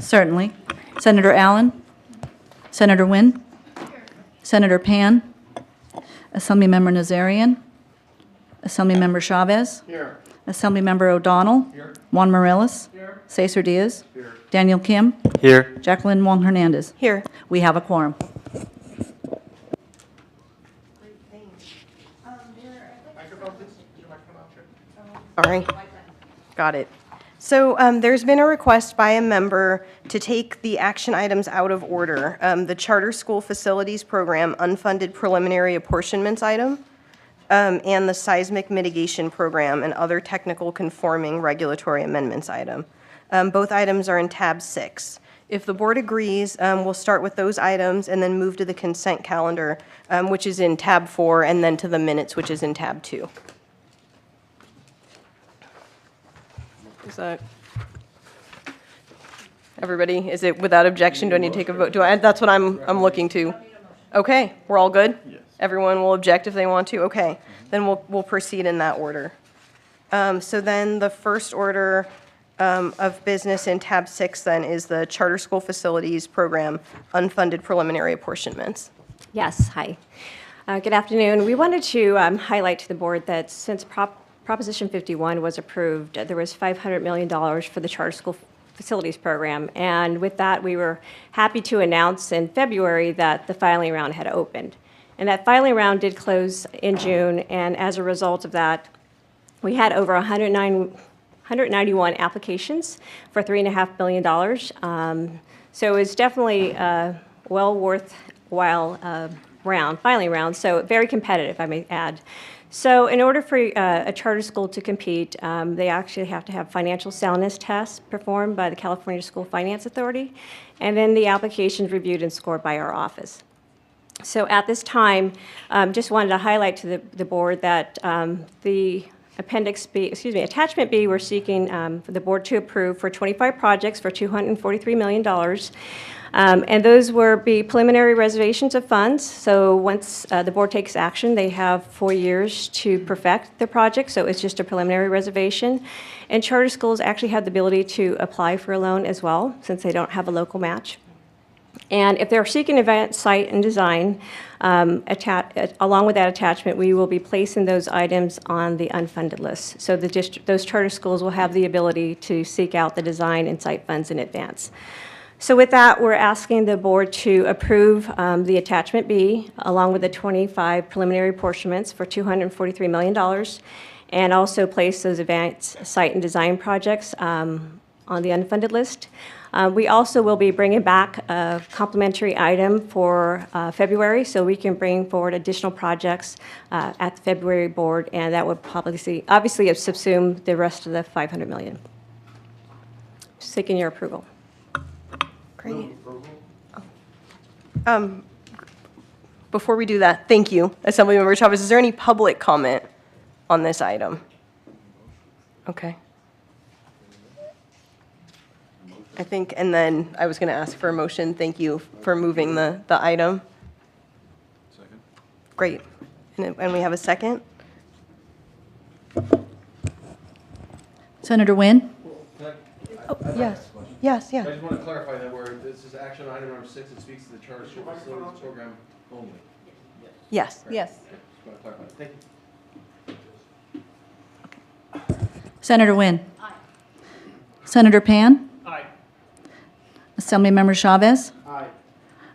Certainly. Senator Allen? Senator Nguyen? Senator Pan? Assemblymember Nazarian? Assemblymember Chavez? Here. Assemblymember O'Donnell? Here. Juan Morales? Here. Cesar Diaz? Here. Daniel Kim? Here. Jacqueline Wong Hernandez? Here. We have a quorum. All right. Got it. So there's been a request by a member to take the action items out of order. The Charter School Facilities Program unfunded preliminary apportionments item, and the Seismic Mitigation Program and other technical conforming regulatory amendments item. Both items are in tab 6. If the board agrees, we'll start with those items and then move to the consent calendar, which is in tab 4, and then to the minutes, which is in tab 2. Is that everybody? Is it without objection? Do I need to take a vote? That's what I'm looking to. Okay, we're all good? Yes. Everyone will object if they want to? Okay, then we'll proceed in that order. So then the first order of business in tab 6 then is the Charter School Facilities Program unfunded preliminary apportionments. Yes, hi. Good afternoon. We wanted to highlight to the board that since Proposition 51 was approved, there was $500 million for the Charter School Facilities Program. And with that, we were happy to announce in February that the filing round had opened. And that filing round did close in June, and as a result of that, we had over 191 applications for $3.5 billion. So it's definitely a well worthwhile filing round, so very competitive, I may add. So in order for a charter school to compete, they actually have to have financial soundness tests performed by the California School Finance Authority, and then the applications reviewed and scored by our office. So at this time, just wanted to highlight to the board that the Attachment B, we're seeking for the board to approve for 25 projects for $243 million. And those will be preliminary reservations of funds. So once the board takes action, they have 4 years to perfect the project. So it's just a preliminary reservation. And charter schools actually have the ability to apply for a loan as well, since they don't have a local match. And if they're seeking event, site, and design, along with that attachment, we will be placing those items on the unfunded list. So those charter schools will have the ability to seek out the design and site funds in advance. So with that, we're asking the board to approve the Attachment B, along with the 25 preliminary apportionments for $243 million, and also place those events, site, and design projects on the unfunded list. We also will be bringing back a complementary item for February, so we can bring forward additional projects at the February board, and that would obviously subsume the rest of the $500 million. Just seeking your approval. Great. Before we do that, thank you, Assemblymember Chavez. Is there any public comment on this item? Okay. I think, and then I was going to ask for a motion. Thank you for moving the item. Second. Great. And we have a second? Senator Nguyen? Yes. Yes, I yeah. just want to clarify that where this is action item number 6, it speaks to the Charter School Facilities Program only. Yes. Yes. Okay, just want to clarify. Thank you. Senator Nguyen? Aye. Senator Pan? Aye. Assemblymember Chavez? Aye.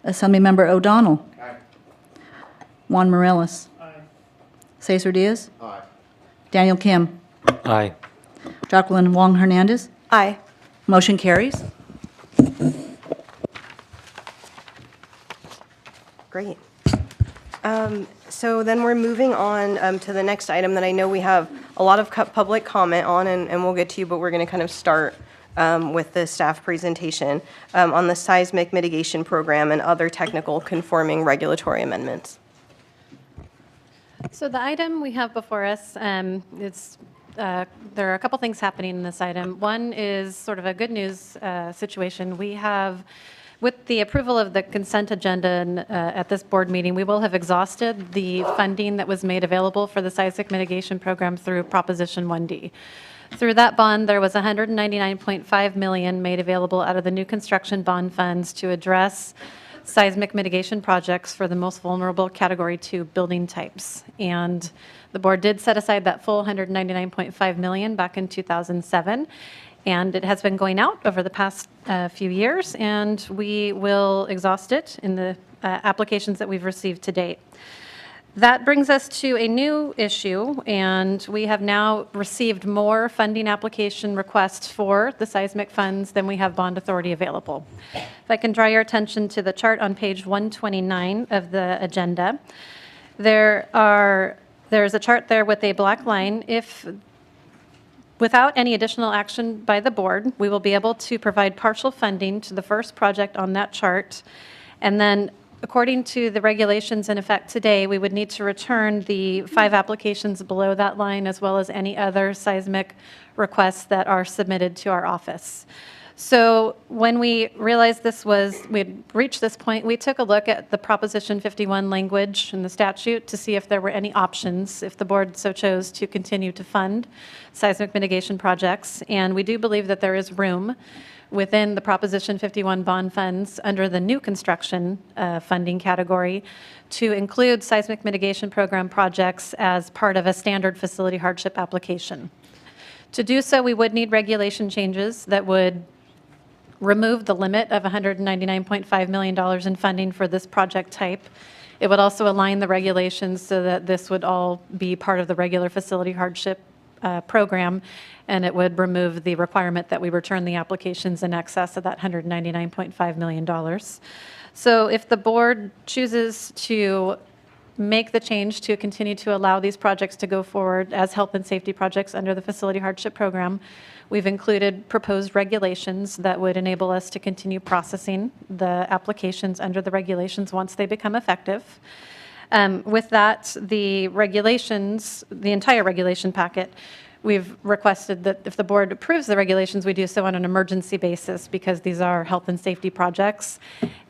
Assemblymember O'Donnell? Aye. Juan Morales? Aye. Cesar Diaz? Aye. Daniel Kim? Aye. Jacqueline Wong Hernandez? Aye. Motion carries. Great. So then we're moving on to the next item that I know we have a lot of public comment on, and we'll get to you, but we're going to kind of start with the staff presentation on the Seismic Mitigation Program and other technical conforming regulatory amendments. So the item we have before us, there are a couple things happening in this item. One is sort of a good news situation. We have, with the approval of the consent agenda at this board meeting, we will have exhausted the funding that was made available for the Seismic Mitigation Program through Proposition 1D. Through that bond, there was $199.5 million made available out of the new construction bond funds to address seismic mitigation projects for the most vulnerable Category 2 building types. And the board did set aside that full $199.5 million back in 2007, and it has been going out over the past few years, and we will exhaust it in the applications that we've received to date. That brings us to a new issue, and we have now received more funding application requests for the seismic funds than we have bond authority available. If I can draw your attention to the chart on page 129 of the agenda, there's a chart there with a black line. Without any additional action by the board, we will be able to provide partial funding to the first project on that chart, and then according to the regulations in effect today, we would need to return the 5 applications below that line, as well as any other seismic requests that are submitted to our office. So when we realized we'd reached this point, we took a look at the Proposition 51 language in the statute to see if there were any options, if the board so chose, to continue to fund seismic mitigation projects. And we do believe that there is room within the Proposition 51 bond funds under the new construction funding category to include seismic mitigation program projects as part of a standard facility hardship application. To do so, we would need regulation changes that would remove the limit of $199.5 million in funding for this project type. It would also align the regulations so that this would all be part of the regular facility hardship program, and it would remove the requirement that we return the applications in excess of that $199.5 million. So if the board chooses to make the change to continue to allow these projects to go forward as health and safety projects under the facility hardship program, we've included proposed regulations that would enable us to continue processing the applications under the regulations once they become effective. With that, the regulations, the entire regulation packet, we've requested that if the board approves the regulations, we do so on an emergency basis because these are health and safety projects.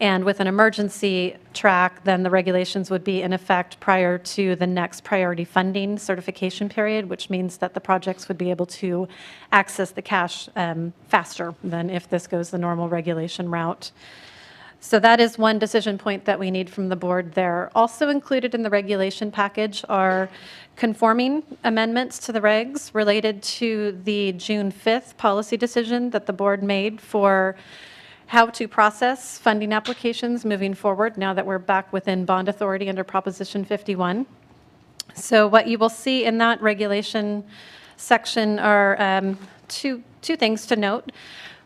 And with an emergency track, then the regulations would be in effect prior to the next priority funding certification period, which means that the projects would be able to access the cash faster than if this goes the normal regulation route. So that is one decision point that we need from the board there. Also included in the regulation package are conforming amendments to the regs related to the June 5th policy decision that the board made for how to process funding applications moving forward now that we're back within bond authority under Proposition 51. So what you will see in that regulation section are two things to note.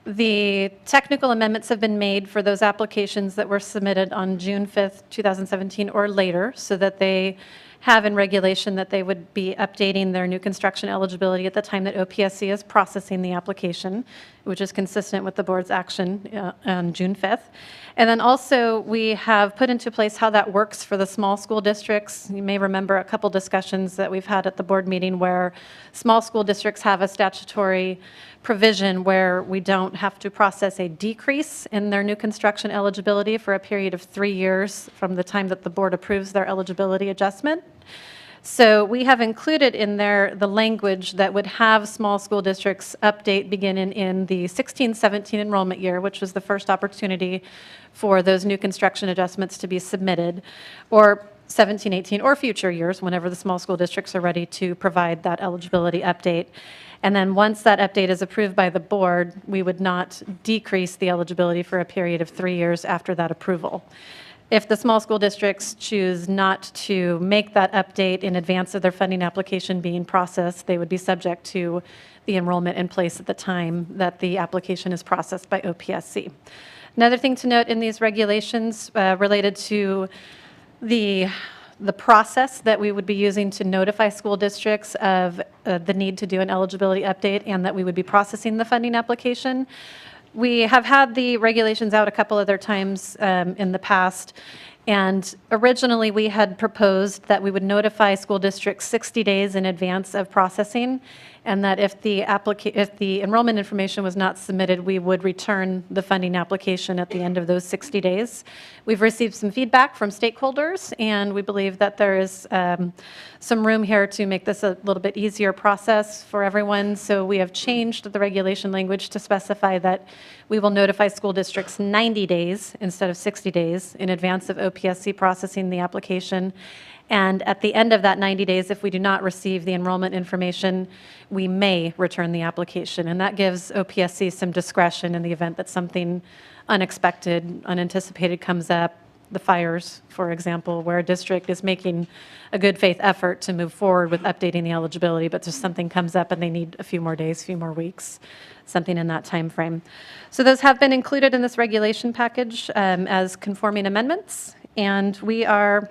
The technical amendments have been made for those applications that were submitted on June 5th, 2017 or later, so that they have in regulation that they would be updating their new construction eligibility at the time that OPSC is processing the application, which is consistent with the board's action on June 5th. And then also we have put into place how that works for the small school districts. You may remember a couple discussions that we've had at the board meeting where small school districts have a statutory provision where we don't have to process a decrease in their new construction eligibility for a period of 3 years from the time that the board approves their eligibility adjustment. So we have included in there the language that would have small school districts update beginning in the 16-17 enrollment year, which was the first opportunity for those new construction adjustments to be submitted, or 17-18 or future years, whenever the small school districts are ready to provide that eligibility update. And then once that update is approved by the board, we would not decrease the eligibility for a period of 3 years after that approval. If the small school districts choose not to make that update in advance of their funding application being processed, they would be subject to the enrollment in place at the time that the application is processed by OPSC. Another thing to note in these regulations related to the process that we would be using to notify school districts of the need to do an eligibility update and that we would be processing the funding application. We have had the regulations out a couple other times in the past, and originally we had proposed that we would notify school districts 60 days in advance of processing, and that if the enrollment information was not submitted, we would return the funding application at the end of those 60 days. We've received some feedback from stakeholders, and we believe that there is some room here to make this a little bit easier process for everyone. So we have changed the regulation language to specify that we will notify school districts 90 days instead of 60 days in advance of OPSC processing the application. And at the end of that 90 days, if we do not receive the enrollment information, we may return the application. And that gives OPSC some discretion in the event that something unexpected, unanticipated comes up, the fires, for example, where a district is making a good faith effort to move forward with updating the eligibility, but just something comes up and they need a few more days, a few more weeks, something in that time frame. So those have been included in this regulation package as conforming amendments, and we are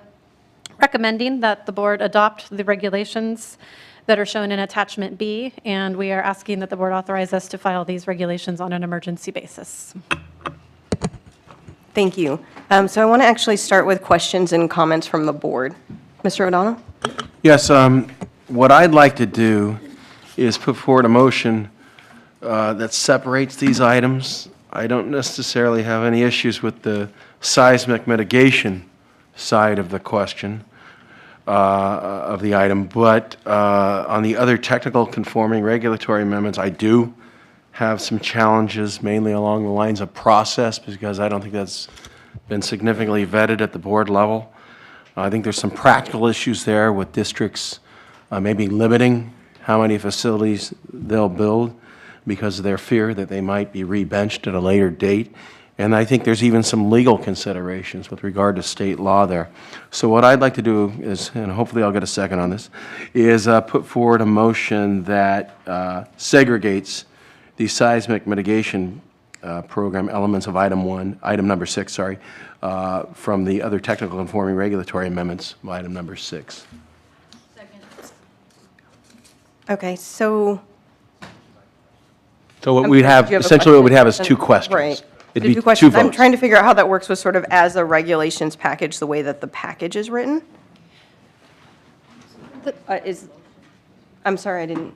recommending that the board adopt the regulations that are shown in attachment B, and we are asking that the board authorize us to file these regulations on an emergency basis. Thank you. So I want to actually start with questions and comments from the board. Mr. O'Donnell? Yes, what I'd like to do is put forward a motion that separates these items. I don't necessarily have any issues with the seismic mitigation side of the question of the item, but on the other technical conforming regulatory amendments, I do have some challenges, mainly along the lines of process, because I don't think that's been significantly vetted at the board level. I think there's some practical issues there with districts maybe limiting how many facilities they'll build because of their fear that they might be rebenched at a later date. And I think there's even some legal considerations with regard to state law there. So what I'd like to do is, and hopefully I'll get a second on this, is put forward a motion that segregates the seismic mitigation program elements of item number 6, sorry, from the other technical conforming regulatory amendments of item number 6. Okay, so. So what I'm we'd sorry, have, did you a essentially what we'd have is question? two questions. Right. It'd be Two two questions. I'm votes. trying to figure out how that works with sort of as a regulations package, the way that the package is written. I'm sorry, I didn't.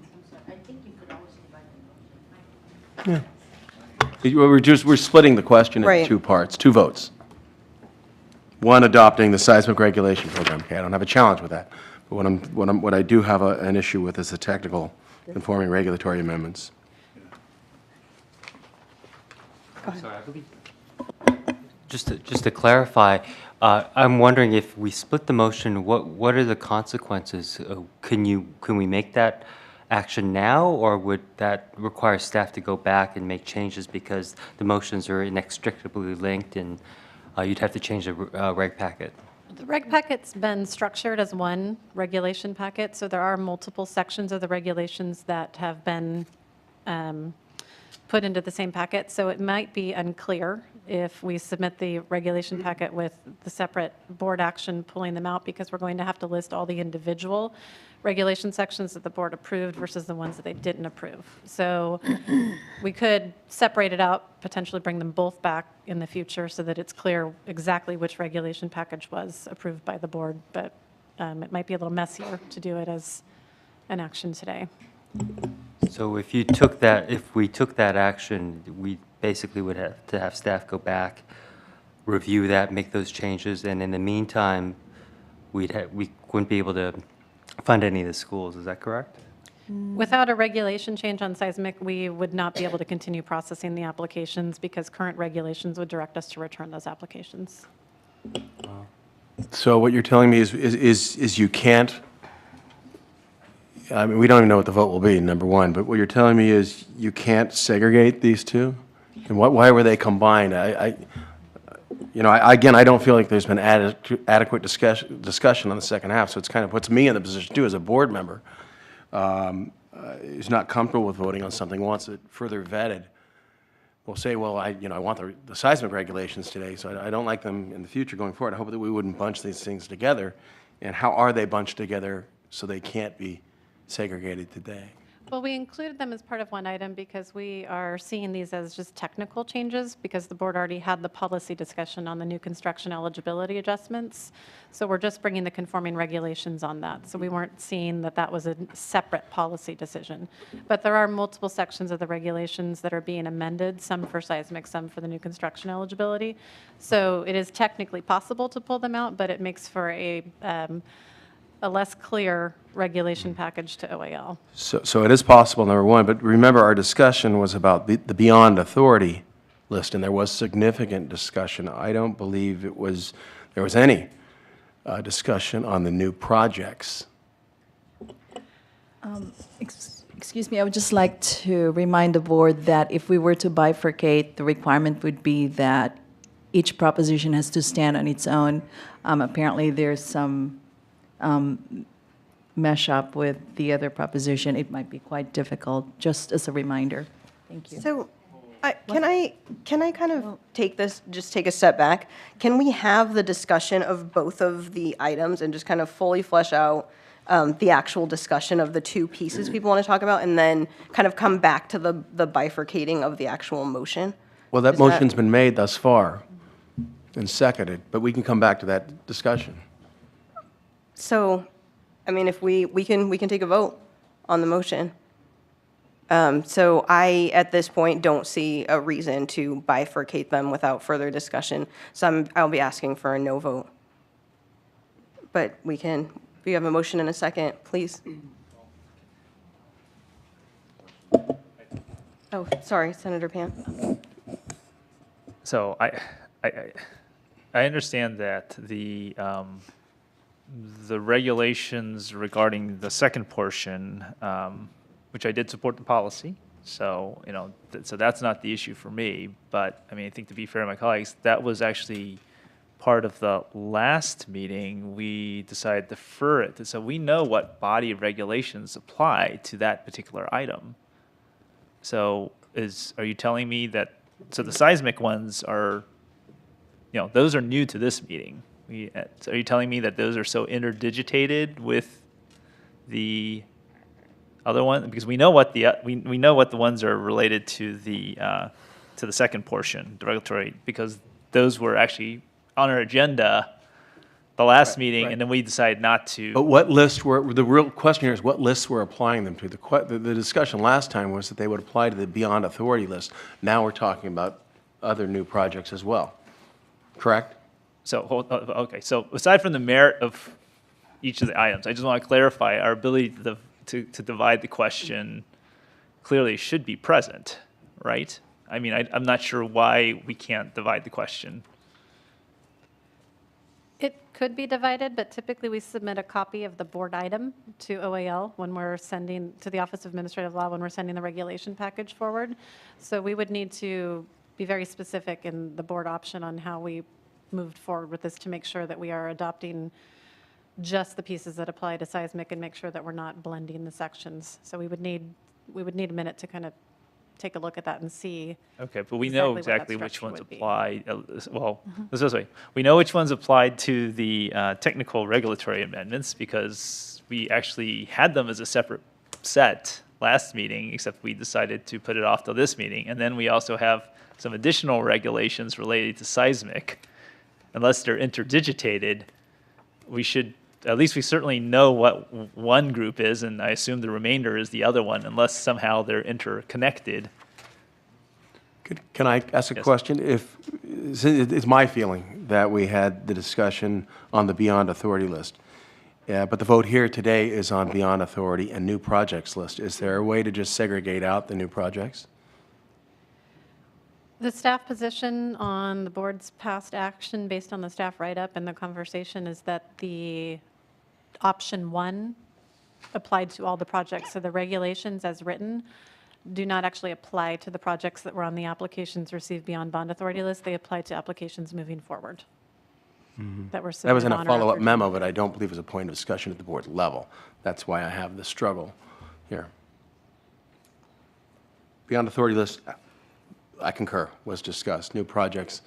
We're splitting the question into Right. two parts, two votes. One, adopting the seismic regulation program. Okay, I don't have a challenge with that. But what I do have an issue with is the technical conforming regulatory amendments. Sorry, I believe. Just to clarify, I'm wondering if we split the motion, what are the consequences? Can we make that action now, or would that require staff to go back and make changes because the motions are inextricably linked and you'd have to change the reg packet? The reg packet's been structured as one regulation packet, so there are multiple sections of the regulations that have been put into the same packet. So it might be unclear if we submit the regulation packet with the separate board action pulling them out, because we're going to have to list all the individual regulation sections that the board approved versus the ones that they didn't approve. So we could separate it out, potentially bring them both back in the future so that it's clear exactly which regulation package was approved by the board, but it might be a little messier to do it as an action today. So if we took that action, we basically would have to have staff go back, review that, make those changes, and in the meantime, we wouldn't be able to fund any of the schools. Is that correct? Without a regulation change on seismic, we would not be able to continue processing the applications because current regulations would direct us to return those applications. So what you're telling me is you can't, I mean, we don't even know what the vote will be, number one, but what you're telling me is you can't segregate these two? And why were they combined? Again, I don't feel like there's been adequate discussion on the second half, so it's kind of puts me in the position, too, as a board member, who's not comfortable with voting on something, wants it further vetted. Will say, well, I want the seismic regulations today, so I don't like them in the future going forward. I hope that we wouldn't bunch these things together. And how are they bunched together so they can't be segregated today? Well, we included them as part of one item because we are seeing these as just technical changes because the board already had the policy discussion on the new construction eligibility adjustments. So we're just bringing the conforming regulations on that. So we weren't seeing that that was a separate policy decision. But there are multiple sections of the regulations that are being amended, some for seismic, some for the new construction eligibility. So it is technically possible to pull them out, but it makes for a less clear regulation package to OAL. So it is possible, number one, but remember, our discussion was about the beyond authority list, and there was significant discussion. I don't believe there was any discussion on the new projects. Excuse me, I would just like to remind the board that if we were to bifurcate, the requirement would be that each proposition has to stand on its own. Apparently, there's some mesh up with the other proposition. It might be quite difficult, just as a reminder. Thank you. So, can I kind of take a step back? Can we have the discussion of both of the items and just kind of fully flesh out the actual discussion of the two pieces people want to talk about, and then kind of come back to the bifurcating of the actual motion? Well, that Is that- motion's been made thus far and seconded, but we can come back to that discussion. So, I mean, if we can take a vote on the motion. So I, at this point, don't see a reason to bifurcate them without further discussion. So I'll be asking for a no vote. But if you have a motion in a second, please. Oh, sorry, Senator Pan. So I understand that the regulations regarding the second portion, which I did support the policy, so, you know, so that's not the issue for me. But, I mean, I think to be fair to my colleagues, that was actually part of the last meeting. We decided to defer it. So we know what body of regulations apply to that particular item. So are you telling me that, so the seismic ones are, you know, those are new to this meeting? So are you telling me that those are so interdigitated with the other one? Because we know what we know what the ones are related to the second portion, the regulatory, because those were actually on our agenda the last meeting, right. and then we decided not to. But what lists the real question here is what lists we're applying them to. The discussion last time was that they would apply to the beyond authority list. Now we're talking about other new projects as well, correct? So, okay, so aside from the merit of each of the items, I just want to clarify our ability to divide the question clearly should be present, right? I mean, I'm not sure why we can't divide the question. It could be divided, but typically we submit a copy of the board item to OAL when we're sending, to the Office of Administrative Law, when we're sending the regulation package forward. So we would need to be very specific in the board option on how we moved forward with this to make sure that we are adopting just the pieces that apply to seismic and make sure that we're not blending the sections. So we would need a minute to kind of take a look at that and see. Okay, but we know exactly exactly what that which structure ones would be. apply. Well, let's this way. We know which ones applied to the technical regulatory amendments because we actually had them as a separate set last meeting, except we decided to put it off till this meeting. And then we also have some additional regulations related to seismic. Unless they're interdigitated, we certainly know what one group is, and I assume the remainder is the other one, unless somehow they're interconnected. Can I ask a Yes. question? It's my feeling that we had the discussion on the beyond authority list, but the vote here today is on beyond authority and new projects list. Is there a way to just segregate out the new projects? The staff position on the board's past action based on the staff write-up and the conversation is that the option one applied to all the projects. So the regulations as written do not actually apply to the projects that were on the applications received beyond bond authority list. They apply to applications moving forward that were That submitted was in on a or follow-up after memo, but I don't believe it was a point of discussion at the board level. That's why I have the struggle here. Beyond authority list, I concur, was discussed. New projects,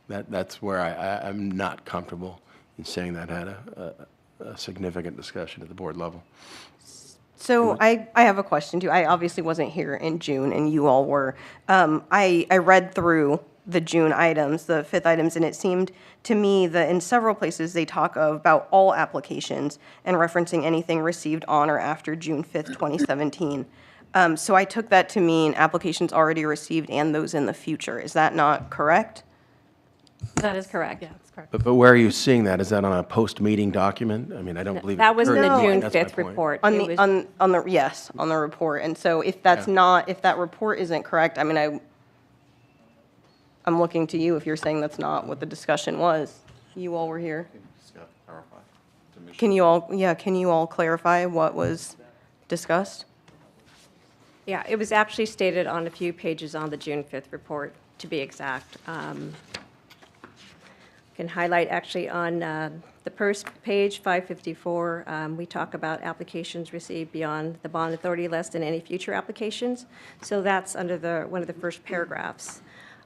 that's where I'm not comfortable in saying that had a significant discussion at the board level. So I have a question too. I obviously wasn't here in June and you all were. I read through the June items, the 5th items, and it seemed to me that in several places they talk about all applications and referencing anything received on or after June 5th, 2017. So I took that to mean applications already received and those in the future. Is that not correct? That is correct. Yeah, that's correct. But where are you seeing that? Is that on a post-meeting document? I mean, I don't believe it That was in the occurred. June That's my 5th point. report. On It the, was- on the, yes, on the report. And so if that's not, if that report isn't correct, I mean, I'm looking to you if you're saying that's not what the discussion was. You all were here. Can you all clarify what was discussed? Yeah, it was actually stated on a few pages on the June 5th report, to be exact. Can highlight actually on the first page, 554, we talk about applications received beyond the bond authority list and any future applications. So that's under one of the first paragraphs.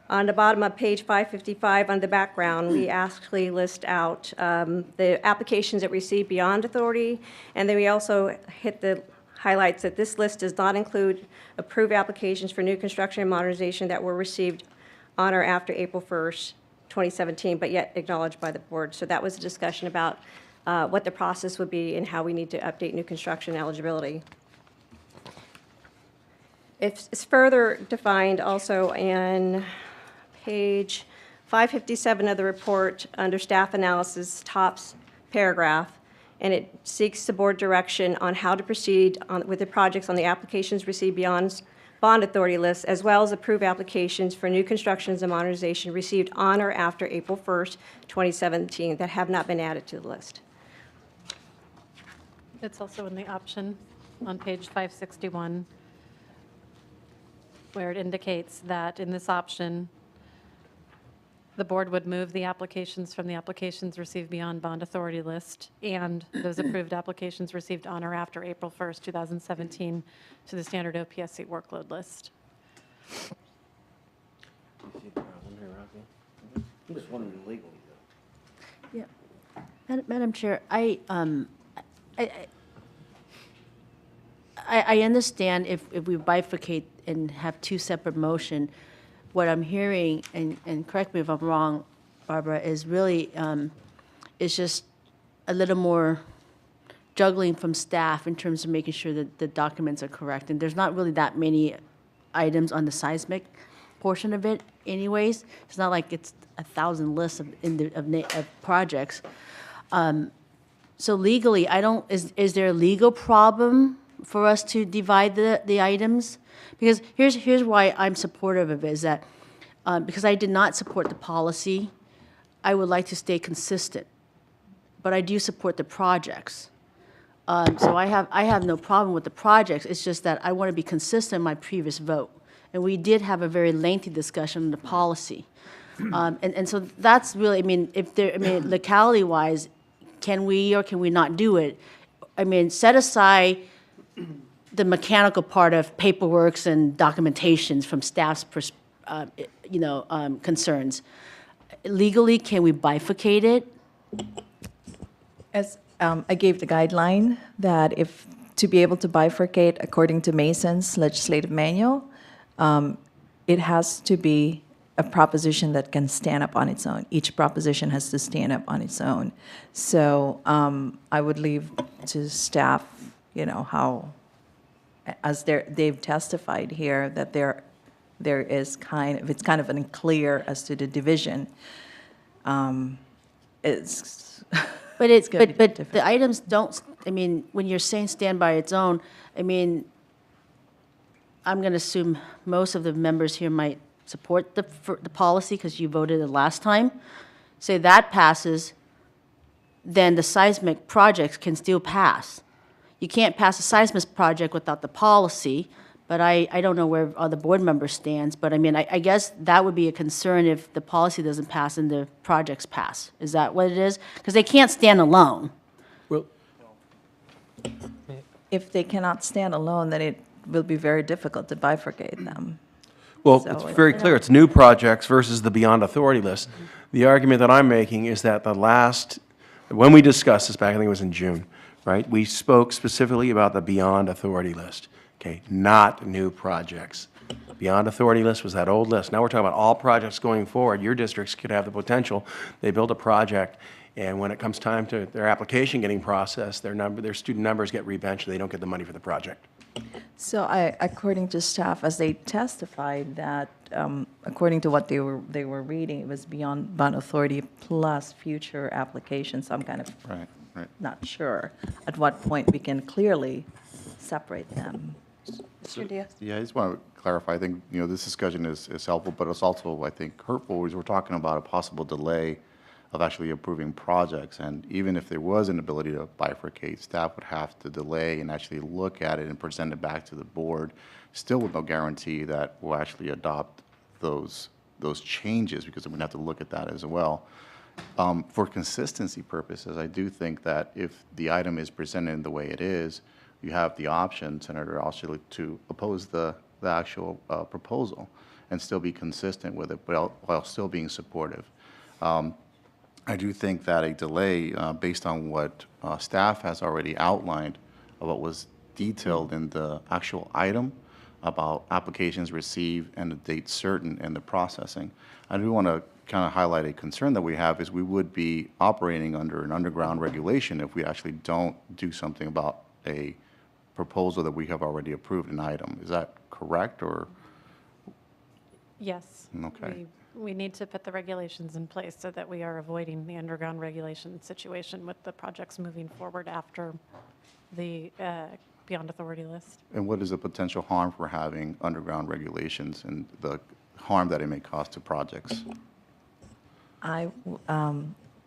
On the bottom of page 555, on the background, we actually list out the applications that received beyond authority, and then we also hit the highlights that this list does not include approved applications for new construction and modernization that were received on or after April 1st, 2017, but yet acknowledged by the board. So that was a discussion about what the process would be and how we need to update new construction eligibility. It's further defined also in page 557 of the report under staff analysis, top paragraph, and it seeks the board direction on how to proceed with the projects on the applications received beyond bond authority list, as well as approve applications for new constructions and modernization received on or after April 1st, 2017 that have not been added to the list. It's also in the option on page 561, where it indicates that in this option, the board would move the applications from the applications received beyond bond authority list and those approved applications received on or after April 1st, 2017 to the standard OPSC workload list. Yeah. Madam Chair, I understand if we bifurcate and have two separate motion, what I'm hearing, and correct me if I'm wrong, Barbara, is really, is just a little more juggling from staff in terms of making sure that the documents are correct. And there's not really that many items on the seismic portion of it anyways. It's not like it's 1,000 lists of projects. So legally, is there a legal problem for us to divide the items? Because here's why I'm supportive of it, is that because I did not support the policy, I would like to stay consistent. But I do support the projects. So I have no problem with the projects. It's just that I want to be consistent in my previous vote. And we did have a very lengthy discussion on the policy. And so that's really, locality-wise, can we or can we not do it? I mean, set aside the mechanical part of paperworks and documentations from staff's concerns. Legally, can we bifurcate it? As I gave the guideline that if to be able to bifurcate according to Mason's legislative manual, it has to be a proposition that can stand up on its own. Each proposition has to stand up on its own. So I would leave to staff, how, as they've testified here, that there is it's kind of unclear as to the division. It's But gonna be but difficult. the items don't, when you're saying stand by its own, I'm going to assume most of the members here might support the policy because you voted it last time. Say that passes, then the seismic projects can still pass. You can't pass a seismic project without the policy, but I don't know where other board members stands, but I guess that would be a concern if the policy doesn't pass and the projects pass. Is that what it is? Because they can't stand alone. Well, If they cannot stand alone, then it will be very difficult to bifurcate them. Well, So it's it- very clear, it's new projects versus the beyond authority list. The argument that I'm making is that when we discussed this back, I think it was in June, right? We spoke specifically about the beyond authority list, okay? Not new projects. Beyond authority list was that old list. Now we're talking about all projects going forward. Your districts could have the potential, they build a project, and when it comes time to their application getting processed, their student numbers get rebenched, they don't get the money for the project. So according to staff, as they testified that, according to what they were reading, it was beyond authority plus future applications. So I'm kind of Right, right. not sure at what point we can clearly separate them. Mr. Diaz? Yeah, I just want to clarify, I think, this discussion is helpful, but it's also, I think, hurtful, because we're talking about a possible delay of actually approving projects, and even if there was an ability to bifurcate, staff would have to delay and actually look at it and present it back to the board, still with no guarantee that we'll actually adopt those changes, because we're going to have to look at that as well. For consistency purposes, I do think that if the item is presented in the way it is, you have the option, Senator Alshili, to oppose the actual proposal and still be consistent with it, while still being supportive. I do think that a delay, based on what staff has already outlined of what was detailed in the actual item about applications received and the date certain and the processing, I do want to kind of highlight a concern that we have is we would be operating under an underground regulation if we actually don't do something about a proposal that we have already approved an item. Is that correct, or? Yes. Okay. We need to put the regulations in place so that we are avoiding the underground regulation situation with the projects moving forward after the beyond authority list. And what is the potential harm for having underground regulations and the harm that it may cause to projects?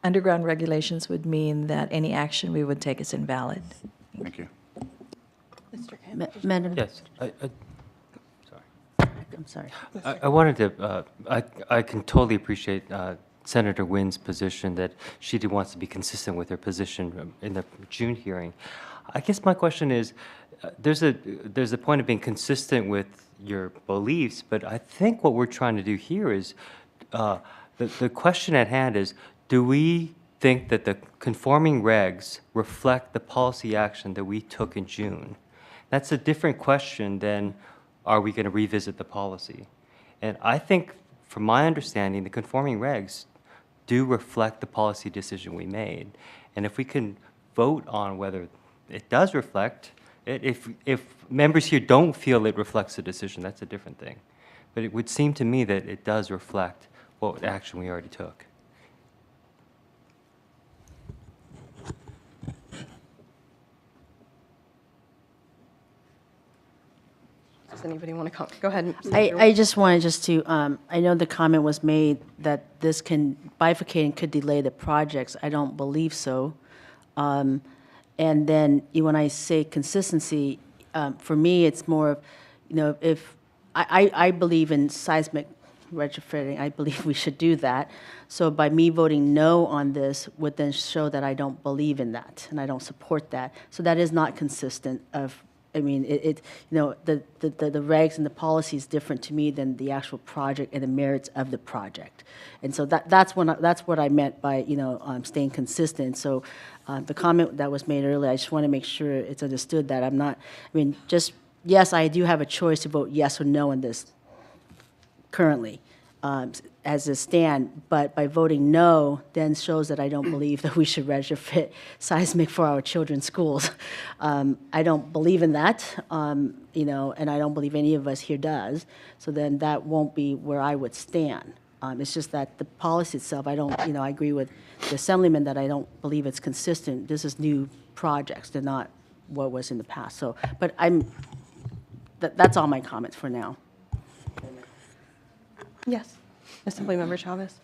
Underground regulations would mean that any action we would take is invalid. Thank you. Madam, Yes, I'm sorry. I wanted to, I can totally appreciate Senator Wynn's position that she wants to be consistent with her position in the June hearing. I guess my question is, there's a point of being consistent with your beliefs, but I think what we're trying to do here is, the question at hand is, do we think that the conforming regs reflect the policy action that we took in June? That's a different question than, are we going to revisit the policy? And I think, from my understanding, the conforming regs do reflect the policy decision we made. And if we can vote on whether it does reflect, if members here don't feel it reflects the decision, that's a different thing. But it would seem to me that it does reflect what action we already took. Does anybody want to comment? Go ahead. I just wanted to, I know the comment was made that this can bifurcate and could delay the projects. I don't believe so. And then when I say consistency, for me, it's more of, if, I believe in seismic retrofitting. I believe we should do that. So by me voting no on this would then show that I don't believe in that and I don't support that. So that is not consistent of, I mean, the regs and the policy is different to me than the actual project and the merits of the project. And so that's what I meant by, staying consistent. So the comment that was made earlier, I just want to make sure it's understood that I'm not, yes, I do have a choice to vote yes or no on this currently, as a stand, but by voting no, then shows that I don't believe that we should retrofit seismic for our children's schools. I don't believe in that, and I don't believe any of us here does, so then that won't be where I would stand. It's just that the policy itself, I don't, I agree with the Assemblyman that I don't believe it's consistent. This is new projects, they're not what was in the past. So, but that's all my comments for now. Yes. Assemblymember Chavez.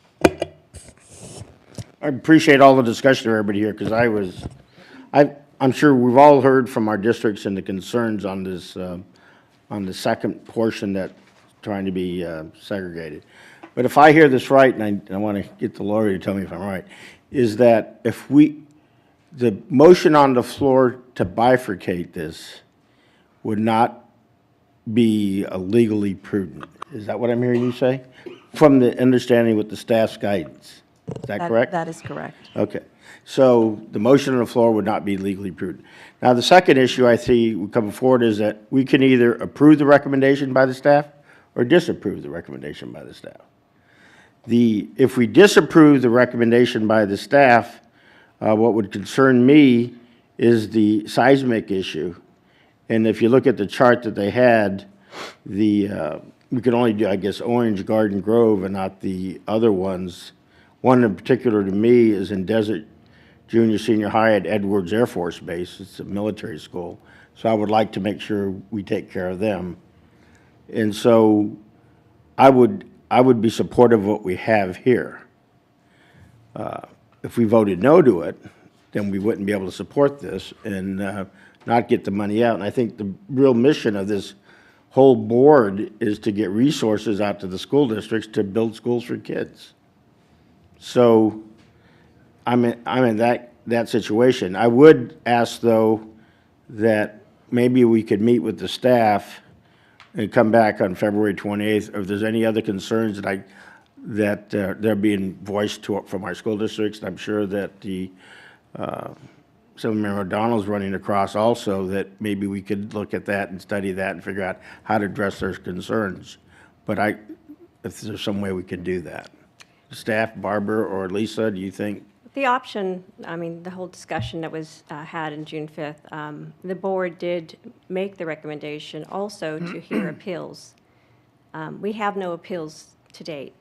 I appreciate all the discussion of everybody here, because I'm sure we've all heard from our districts and the concerns on this, on the second portion that's trying to be segregated. But if I hear this right, and I want to get the lawyer to tell me if I'm right, is that if the motion on the floor to bifurcate this would not be legally prudent. Is that what I'm hearing you say? From the understanding with the staff's guidance. Is that correct? That is correct. Okay. So the motion on the floor would not be legally prudent. Now, the second issue I see coming forward is that we can either approve the recommendation by the staff or disapprove the recommendation by the staff. If we disapprove the recommendation by the staff, what would concern me is the seismic issue. And if you look at the chart that they had, we could only do, I guess, Orange, Garden Grove, and not the other ones. One in particular to me is in Desert Junior Senior High at Edwards Air Force Base. It's a military school. So I would like to make sure we take care of them. And so I would be supportive of what we have here. If we voted no to it, then we wouldn't be able to support this and not get the money out. And I think the real mission of this whole board is to get resources out to the school districts to build schools for kids. So I'm in that situation. I would ask, though, that maybe we could meet with the staff and come back on February 28th, if there's any other concerns that they're being voiced from our school districts. I'm sure that the Assemblyman O'Donnell's running across also, that maybe we could look at that and study that and figure out how to address their concerns. But if there's some way we could do that. Staff, Barbara or Lisa, do you think? The option, I mean, the whole discussion that was had in June 5th, the board did make the recommendation also to hear appeals. We have no appeals to date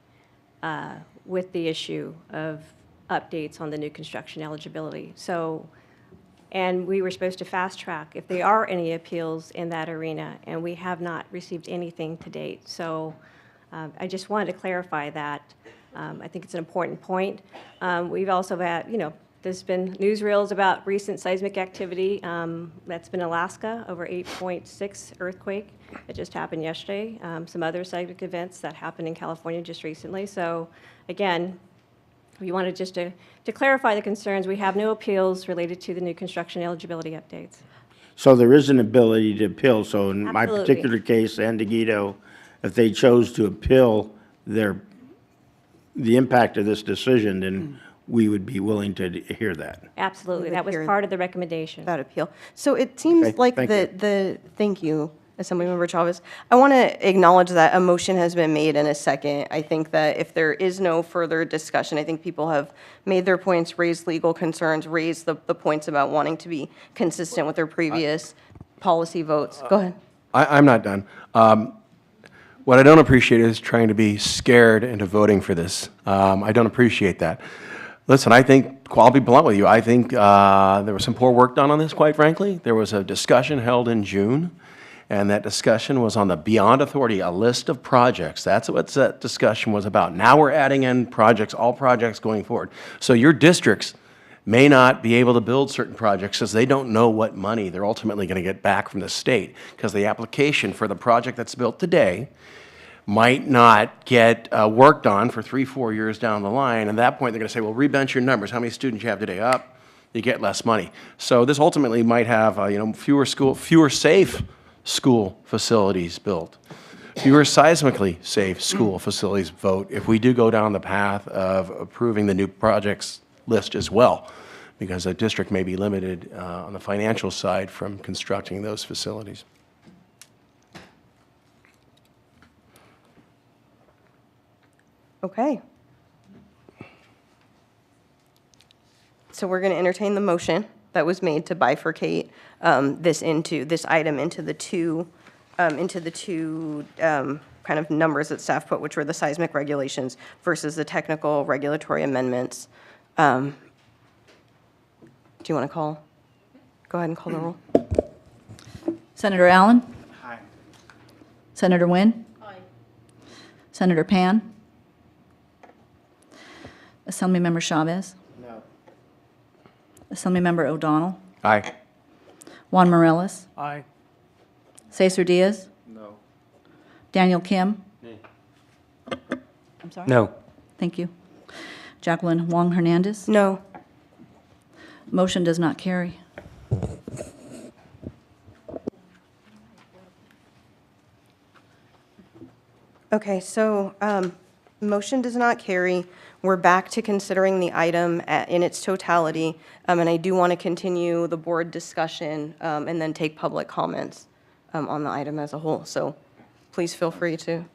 with the issue of updates on the new construction eligibility. So, and we were supposed to fast track if there are any appeals in that arena, and we have not received anything to date. So I just wanted to clarify that. I think it's an important point. We've also had, there's been newsreels about recent seismic activity. That's been Alaska, over 8.6 earthquake that just happened yesterday. Some other seismic events that happened in California just recently. So again, we wanted just to clarify the concerns. We have no appeals related to the new construction eligibility updates. So there is an ability to appeal. So in my Absolutely. particular case, Andegito, if they chose to appeal the impact of this decision, then we would be willing to hear that. Absolutely. We would That was hear part of the recommendation. That appeal. So it seems Okay, like thank thank you, Assemblymember Chavez. I want to acknowledge that a motion has been made in a second. I think that if there is no further discussion, I think people have made their points, raised legal concerns, raised the points about wanting to be consistent with their previous policy votes. Go ahead. I'm not done. What I don't appreciate is trying to be scared into voting for this. I don't appreciate that. Listen, I'll be blunt with you, I think there was some poor work done on this, quite frankly. There was a discussion held in June, and that discussion was on the Beyond Authority, a list of projects. That's what that discussion was about. Now we're adding in projects, all projects going forward. So your districts may not be able to build certain projects because they don't know what money they're ultimately going to get back from the state, because the application for the project that's built today might not get worked on for 3-4 years down the line. And at that point, they're going to say, well, rebench your numbers. How many students you have today? Up, you get less money. So this ultimately might have fewer safe school facilities built, fewer seismically safe school facilities vote if we do go down the path of approving the new projects list as well, because a district may be limited on the financial side from constructing those facilities. Okay. So we're going to entertain the motion that was made to bifurcate this item into the two kind of numbers that staff put, which were the seismic regulations versus the technical regulatory amendments. Do you want to go ahead and call the roll? Senator Allen? Aye. Senator Nguyen? Aye. Senator Pan? Assemblymember Chavez? No. Assemblymember O'Donnell? Aye. Juan Morales? Aye. Cesar Diaz? No. Daniel Kim? I'm sorry? No. Thank you. Jacqueline Wong Hernandez? No. Motion does not carry. Okay, so Motion does not carry. We're back to considering the item in its totality, and I do want to continue the board discussion and then take public comments on the item as a whole. So please feel free to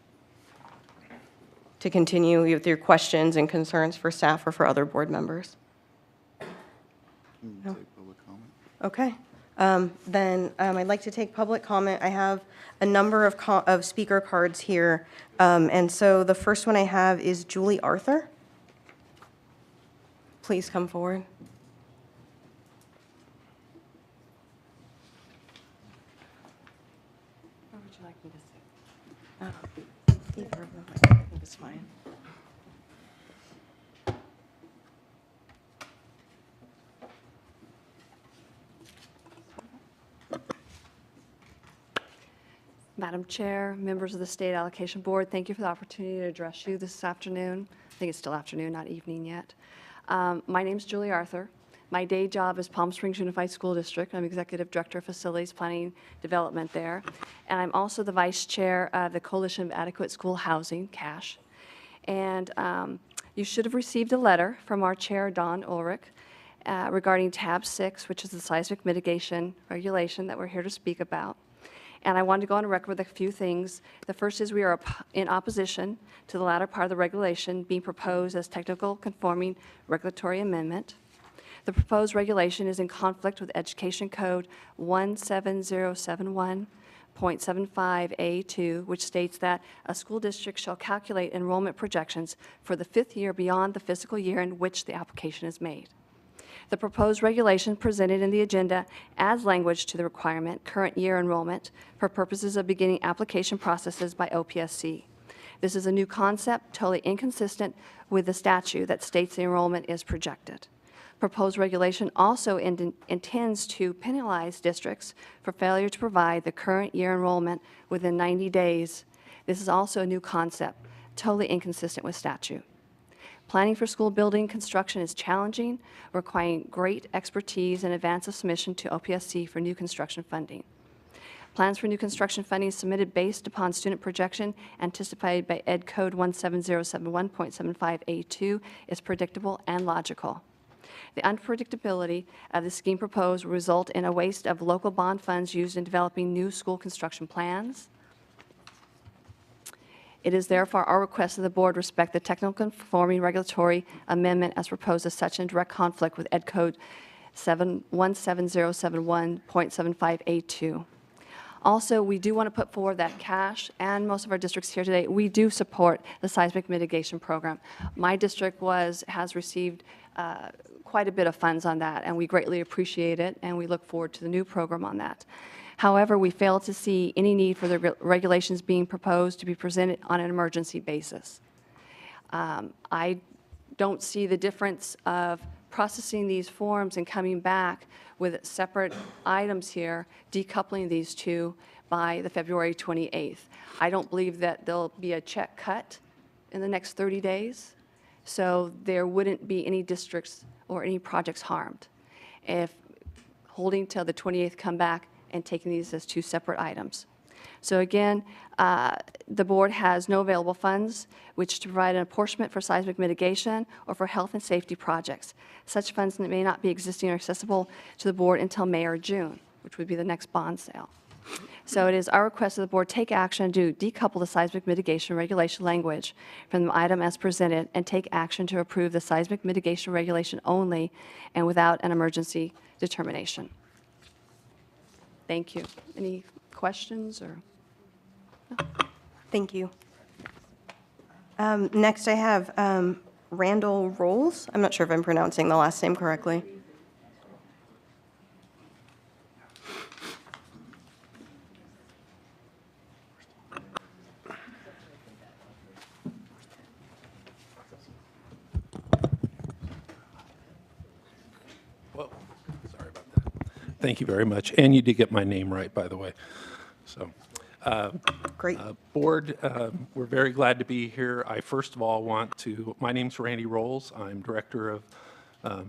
continue with your questions and concerns for staff or for other board members. No? Okay. Then I'd like to take public comment. I have a number of speaker cards here. And so the first one I have is Julie Arthur. Please come forward. Where would you like me to sit? Either of them, I think is fine. Madam Chair, members of the State Allocation Board, thank you for the opportunity to address you this afternoon. I think it's still afternoon, not evening yet. My name's Julie Arthur. My day job is Palm Springs Unified School District. I'm Executive Director of Facilities Planning Development there. And I'm also the Vice Chair of the Coalition of Adequate School Housing, CASH. And you should have received a letter from our Chair, Don Ulrich, regarding tab 6, which is the seismic mitigation regulation that we're here to speak about. And I wanted to go on record with a few things. The first is we are in opposition to the latter part of the regulation being proposed as technical conforming regulatory amendment. The proposed regulation is in conflict with Education Code 17071.75A2, which states that a school district shall calculate enrollment projections for the 5th year beyond the fiscal year in which the application is made. The proposed regulation presented in the agenda adds language to the requirement current year enrollment for purposes of beginning application processes by OPSC. This is a new concept, totally inconsistent with the statute that states the enrollment is projected. Proposed regulation also intends to penalize districts for failure to provide the current year enrollment within 90 days. This is also a new concept, totally inconsistent with statute. Planning for school building construction is challenging, requiring great expertise in advance of submission to OPSC for new construction funding. Plans for new construction funding submitted based upon student projection anticipated by Ed Code 17071.75A2 is predictable and logical. The unpredictability of the scheme proposed will result in a waste of local bond funds used in developing new school construction plans. It is therefore our request that the board respect the technical conforming regulatory amendment as proposed as such in direct conflict with Ed Code 17071.75A2. Also, we do want to put forward that CASH and most of our districts here today, we do support the Seismic Mitigation Program. My district has received quite a bit of funds on that, and we greatly appreciate it, and we look forward to the new program on that. However, we fail to see any need for the regulations being proposed to be presented on an emergency basis. I don't see the difference of processing these forms and coming back with separate items here, decoupling these two by the February 28th. I don't believe that there'll be a check cut in the next 30 days, so there wouldn't be any districts or any projects harmed if holding till the 28th come back and taking these as two separate items. So again, the board has no available funds which to provide an apportionment for seismic mitigation or for health and safety projects. Such funds may not be existing or accessible to the board until May or June, which would be the next bond sale. So it is our request that the board take action to decouple the seismic mitigation regulation language from the item as presented and take action to approve the seismic mitigation regulation only and without an emergency determination. Thank you. Any questions or? No? Thank you. Next, I have Randall Rolls. I'm not sure if I'm pronouncing the last name correctly. Whoa, sorry about that. Thank you very much. And you did get my name right, by the way. So, Great. Board, we're very glad to be here. I first of all my name's Randy Rolls. I'm Director of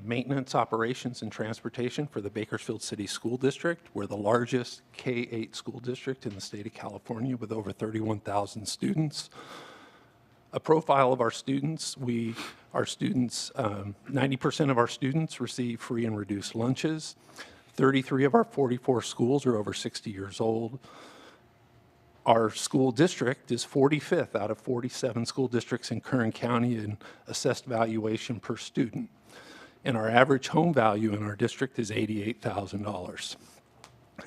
Maintenance, Operations, and Transportation for the Bakersfield City School District. We're the largest K-8 school district in the state of California with over 31,000 students. A profile of our students, 90% of our students receive free and reduced lunches. 33 of our 44 schools are over 60 years old. Our school district is 45th out of 47 school districts in Kern County in assessed valuation per student. And our average home value in our district is $88,000.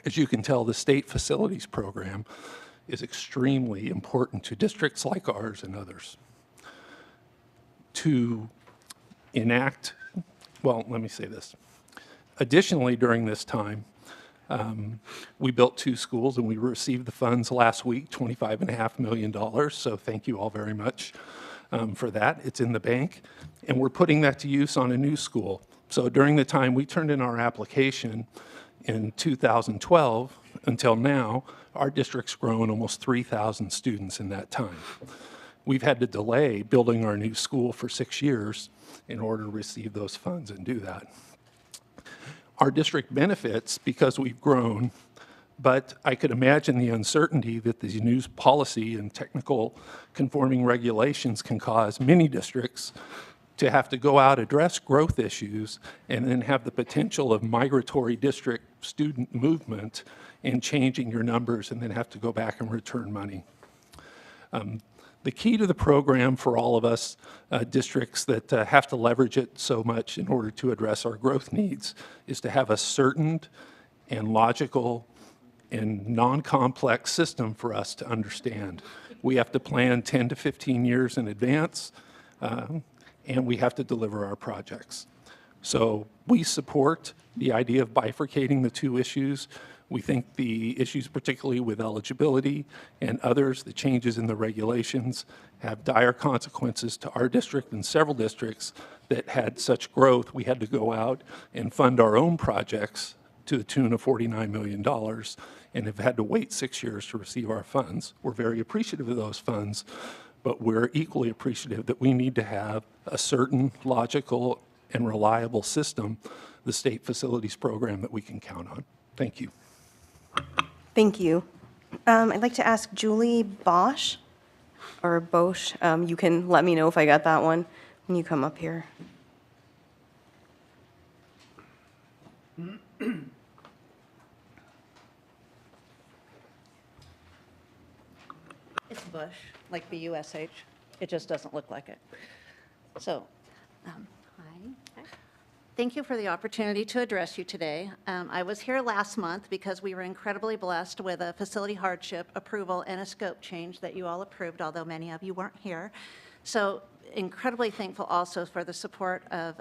As you can tell, the state facilities program is extremely important to districts like ours and others. To enact, well, let me say this. Additionally, during this time, we built 2 schools and we received the funds last week, $25.5 million. So thank you all very much for that. It's in the bank. And we're putting that to use on a new school. So during the time we turned in our application in 2012 until now, our district's grown almost 3,000 students in that time. We've had to delay building our new school for 6 years in order to receive those funds and do that. Our district benefits because we've grown, but I could imagine the uncertainty that these new policy and technical conforming regulations can cause many districts to have to go out, address growth issues, and then have the potential of migratory district student movement and changing your numbers and then have to go back and return money. The key to the program for all of us districts that have to leverage it so much in order to address our growth needs is to have a certain and logical and non-complex system for us to understand. We have to plan 10 to 15 years in advance, and we have to deliver our projects. So we support the idea of bifurcating the 2 issues. We think the issues, particularly with eligibility and others, the changes in the regulations, have dire consequences to our district and several districts that had such growth. We had to go out and fund our own projects to the tune of $49 million and have had to wait 6 years to receive our funds. We're very appreciative of those funds, but we're equally appreciative that we need to have a certain logical and reliable system, the state facilities program, that we can count on. Thank you. Thank you. I'd like to ask Julie Bosch, or Bosch. You can let me know if I got that one when you come up here. It's Bush, like B-U-S-H. It just doesn't look like it. So, hi. Thank you for the opportunity to address you today. I was here last month because we were incredibly blessed with a facility hardship approval and a scope change that you all approved, although many of you weren't here. So incredibly thankful also for the support of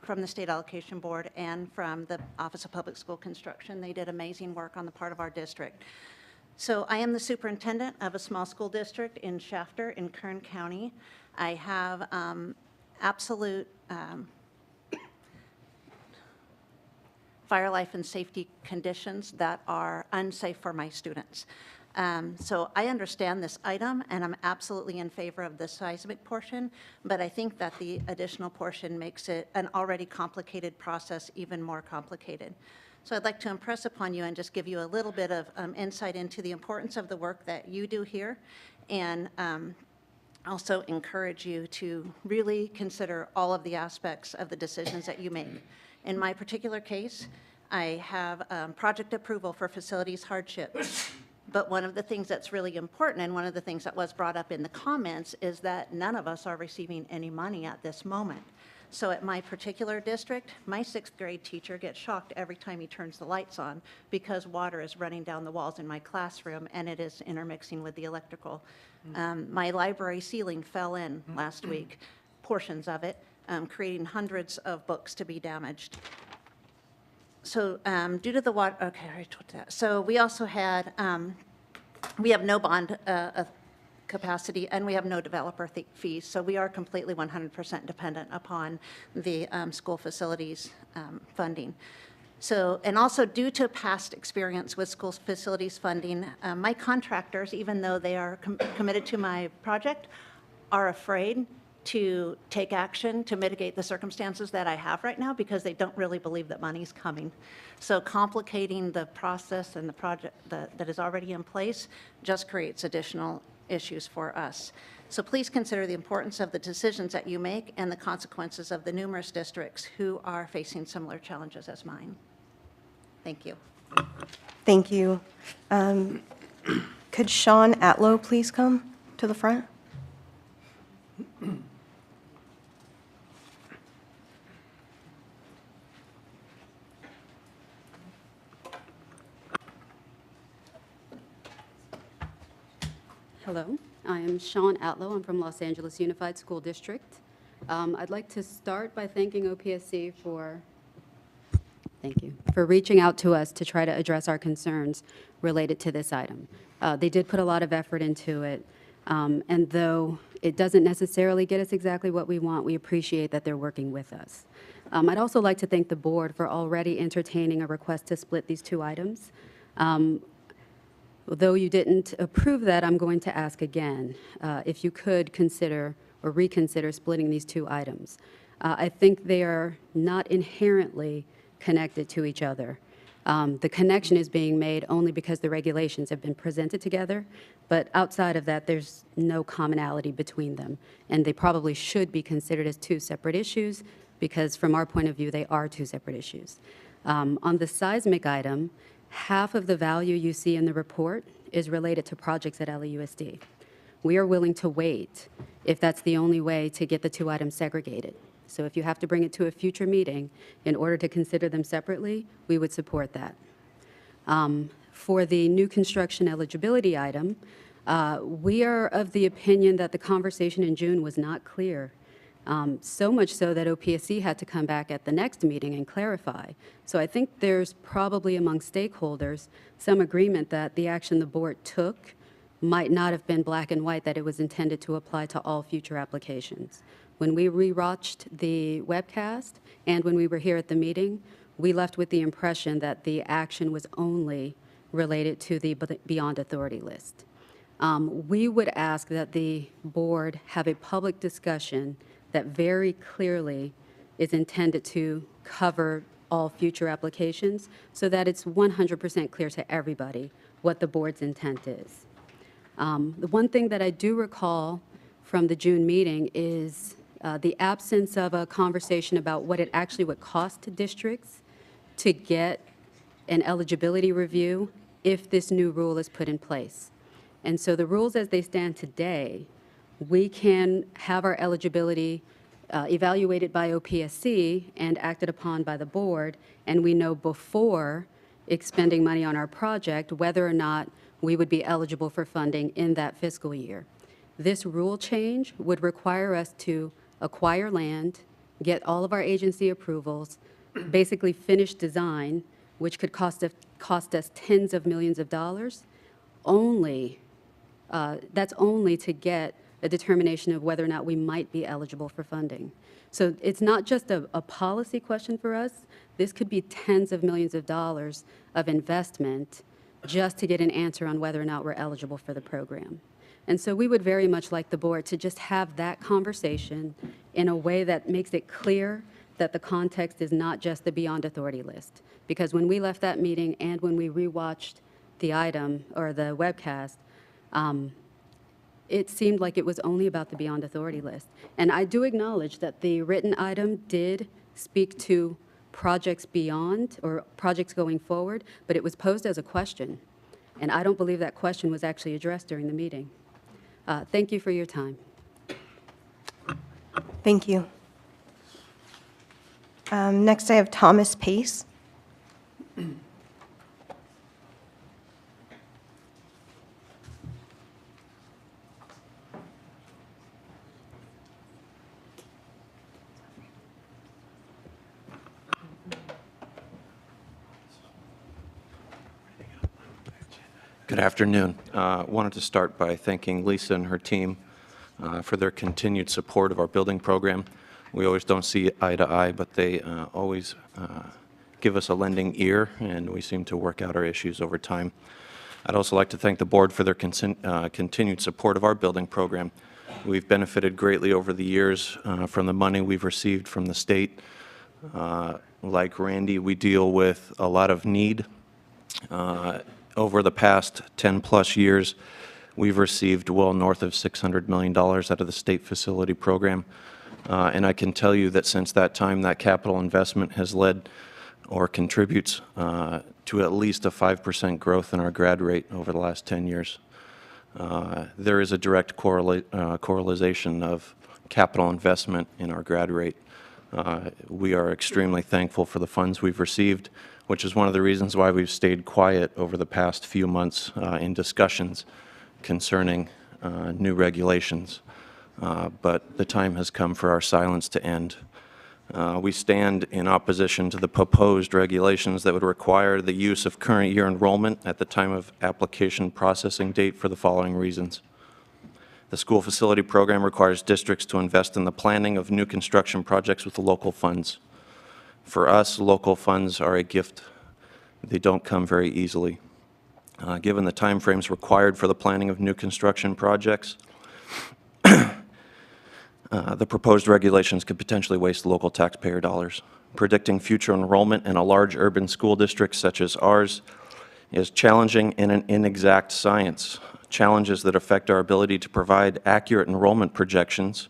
from the State Allocation Board and from the Office of Public School Construction. They did amazing work on the part of our district. So I am the superintendent of a small school district in Shafter in Kern County. I have absolute fire, life, and safety conditions that are unsafe for my students. So I understand this item, and I'm absolutely in favor of the seismic portion, but I think that the additional portion makes it an already complicated process even more complicated. So I'd like to impress upon you and just give you a little bit of insight into the importance of the work that you do here, and also encourage you to really consider all of the aspects of the decisions that you make. In my particular case, I have project approval for facilities hardship. But one of the things that's really important, and one of the things that was brought up in the comments, is that none of us are receiving any money at this moment. So at my particular district, my 6th grade teacher gets shocked every time he turns the lights on because water is running down the walls in my classroom and it is intermixing with the electrical. My library ceiling fell in last week, portions of it, creating hundreds of books to be damaged. So due to the water, okay, I told that. So we also had, we have no bond capacity and we have no developer fees. So we are completely 100% dependent upon the school facilities funding. So, and also due to past experience with school facilities funding, my contractors, even though they are committed to my project, are afraid to take action to mitigate the circumstances that I have right now because they don't really believe that money's coming. So complicating the process and the project that is already in place just creates additional issues for us. So please consider the importance of the decisions that you make and the consequences of the numerous districts who are facing similar challenges as mine. Thank you. Thank you. Could Sean Atlow please come to the front? Hello, I am Sean Atlow. I'm from Los Angeles Unified School District. I'd like to start by thanking OPSC for reaching out to us to try to address our concerns related to this item. They did put a lot of effort into it, and though it doesn't necessarily get us exactly what we want, we appreciate that they're working with us. I'd also like to thank the board for already entertaining a request to split these two items. Though you didn't approve that, I'm going to ask again if you could consider or reconsider splitting these two items. I think they are not inherently connected to each other. The connection is being made only because the regulations have been presented together, but outside of that, there's no commonality between them, and they probably should be considered as two separate issues because from our point of view, they are two separate issues. On the seismic item, half of the value you see in the report is related to projects at LAUSD. We are willing to wait if that's the only way to get the two items segregated. So if you have to bring it to a future meeting in order to consider them separately, we would support that. For the new construction eligibility item, we are of the opinion that the conversation in June was not clear. So much so that OPSC had to come back at the next meeting and clarify. So I think there's probably among stakeholders some agreement that the action the board took might not have been black and white, that it was intended to apply to all future applications. When we rewatched the webcast and when we were here at the meeting, we left with the impression that the action was only related to the beyond authority list. We would ask that the board have a public discussion that very clearly is intended to cover all future applications so that it's 100% clear to everybody what the board's intent is. The one thing that I do recall from the June meeting is the absence of a conversation about what it actually would cost to districts to get an eligibility review if this new rule is put in place. And so the rules as they stand today, we can have our eligibility evaluated by OPSC and acted upon by the board, and we know before expending money on our project whether or not we would be eligible for funding in that fiscal year. This rule change would require us to acquire land, get all of our agency approvals, basically finish design, which could cost us tens of millions of dollars, that's only to get a determination of whether or not we might be eligible for funding. So it's not just a policy question for us. This could be tens of millions of dollars of investment just to get an answer on whether or not we're eligible for the program. And so we would very much like the board to just have that conversation in a way that makes it clear that the context is not just the beyond authority list. Because when we left that meeting and when we rewatched the item or the webcast, it seemed like it was only about the beyond authority list. And I do acknowledge that the written item did speak to projects beyond or projects going forward, but it was posed as a question. And I don't believe that question was actually addressed during the meeting. Thank you for your time. Thank you. Next, I have Thomas Pace. Good afternoon. Wanted to start by thanking Lisa and her team for their continued support of our building program. We always don't see eye to eye, but they always give us a lending ear, and we seem to work out our issues over time. I'd also like to thank the board for their continued support of our building program. We've benefited greatly over the years from the money we've received from the state. Like Randy, we deal with a lot of need. Over the past 10-plus years, We've received well north of $600 million out of the state facility program. And I can tell you that since that time, that capital investment has led or contributes to at least a 5% growth in our grad rate over the last 10 years. There is a direct correlation of capital investment in our grad rate. We are extremely thankful for the funds we've received, which is one of the reasons why we've stayed quiet over the past few months in discussions concerning new regulations. But the time has come for our silence to end. We stand in opposition to the proposed regulations that would require the use of current year enrollment at the time of application processing date for the following reasons. The school facility program requires districts to invest in the planning of new construction projects with local funds. For us, local funds are a gift. They don't come very easily. Given the timeframes required for the planning of new construction projects, the proposed regulations could potentially waste local taxpayer dollars. Predicting future enrollment in a large urban school district such as ours is challenging and an inexact science. Challenges that affect our ability to provide accurate enrollment projections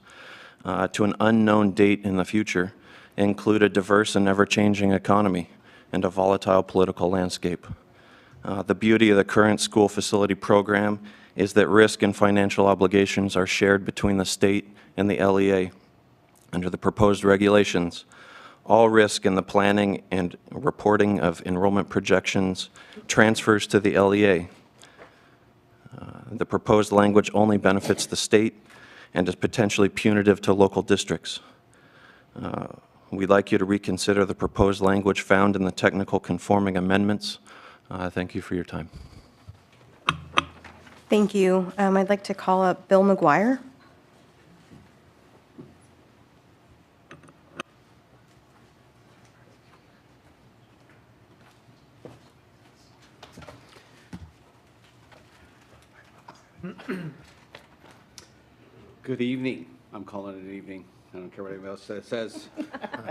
to an unknown date in the future include a diverse and ever-changing economy and a volatile political landscape. The beauty of the current school facility program is that risk and financial obligations are shared between the state and the LEA. Under the proposed regulations, all risk in the planning and reporting of enrollment projections transfers to the LEA. The proposed language only benefits the state and is potentially punitive to local districts. We'd like you to reconsider the proposed language found in the technical conforming amendments. Thank you for your time. Thank you. I'd like to call up Bill McGuire. Good evening. I'm calling it an evening. I don't care what anybody else says.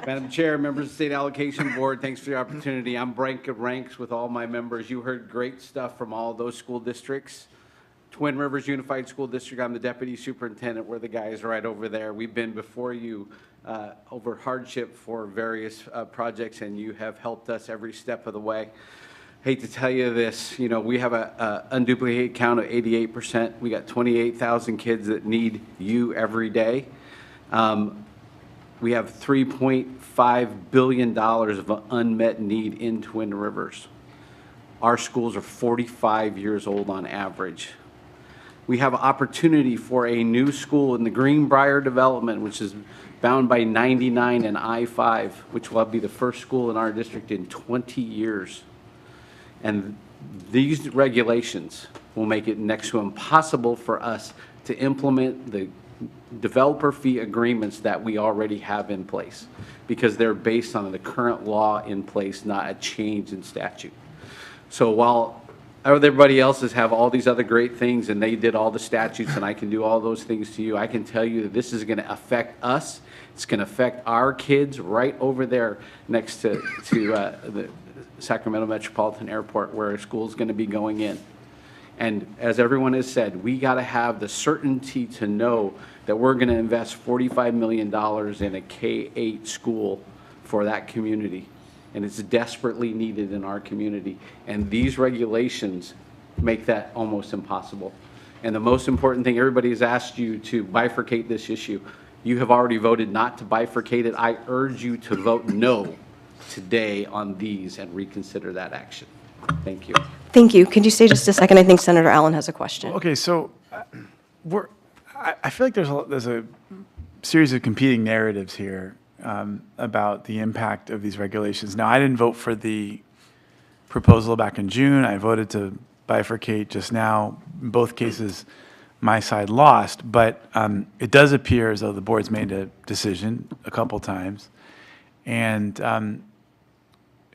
Madam Chair, members of the State Allocation Board, thanks for the opportunity. I'm rank of ranks with all my members. You heard great stuff from all those school districts. Twin Rivers Unified School District, I'm the Deputy Superintendent. We're the guys right over there. We've been before you over hardship for various projects, and you have helped us every step of the way. Hate to tell you this, you know, we have a unduplicated count of 88%. We got 28,000 kids that need you every day. We have $3.5 billion of unmet need in Twin Rivers. Our schools are 45 years old on average. We have opportunity for a new school in the Greenbrier development, which is bound by 99 and I-5, which will be the first school in our district in 20 years. And these regulations will make it next to impossible for us to implement the developer fee agreements that we already have in place, because they're based on the current law in place, not a change in statute. So while everybody else have all these other great things and they did all the statutes and I can do all those things to you, I can tell you that this is going to affect us. It's going to affect our kids right over there next to the Sacramento Metropolitan Airport, where a school is going to be going in. And as everyone has said, we got to have the certainty to know that we're going to invest $45 million in a K-8 school for that community. And it's desperately needed in our community. And these regulations make that almost impossible. And the most important thing, everybody has asked you to bifurcate this issue. You have already voted not to bifurcate it. I urge you to vote no today on these and reconsider that action. Thank you. Thank you. Could you stay just a second? I think Senator Allen has a question. Okay, so I feel like there's a series of competing narratives here about the impact of these regulations. Now, I didn't vote for the proposal back in June. I voted to bifurcate just now. In both cases, my side lost, but it does appear as though the board's made a decision a couple times. And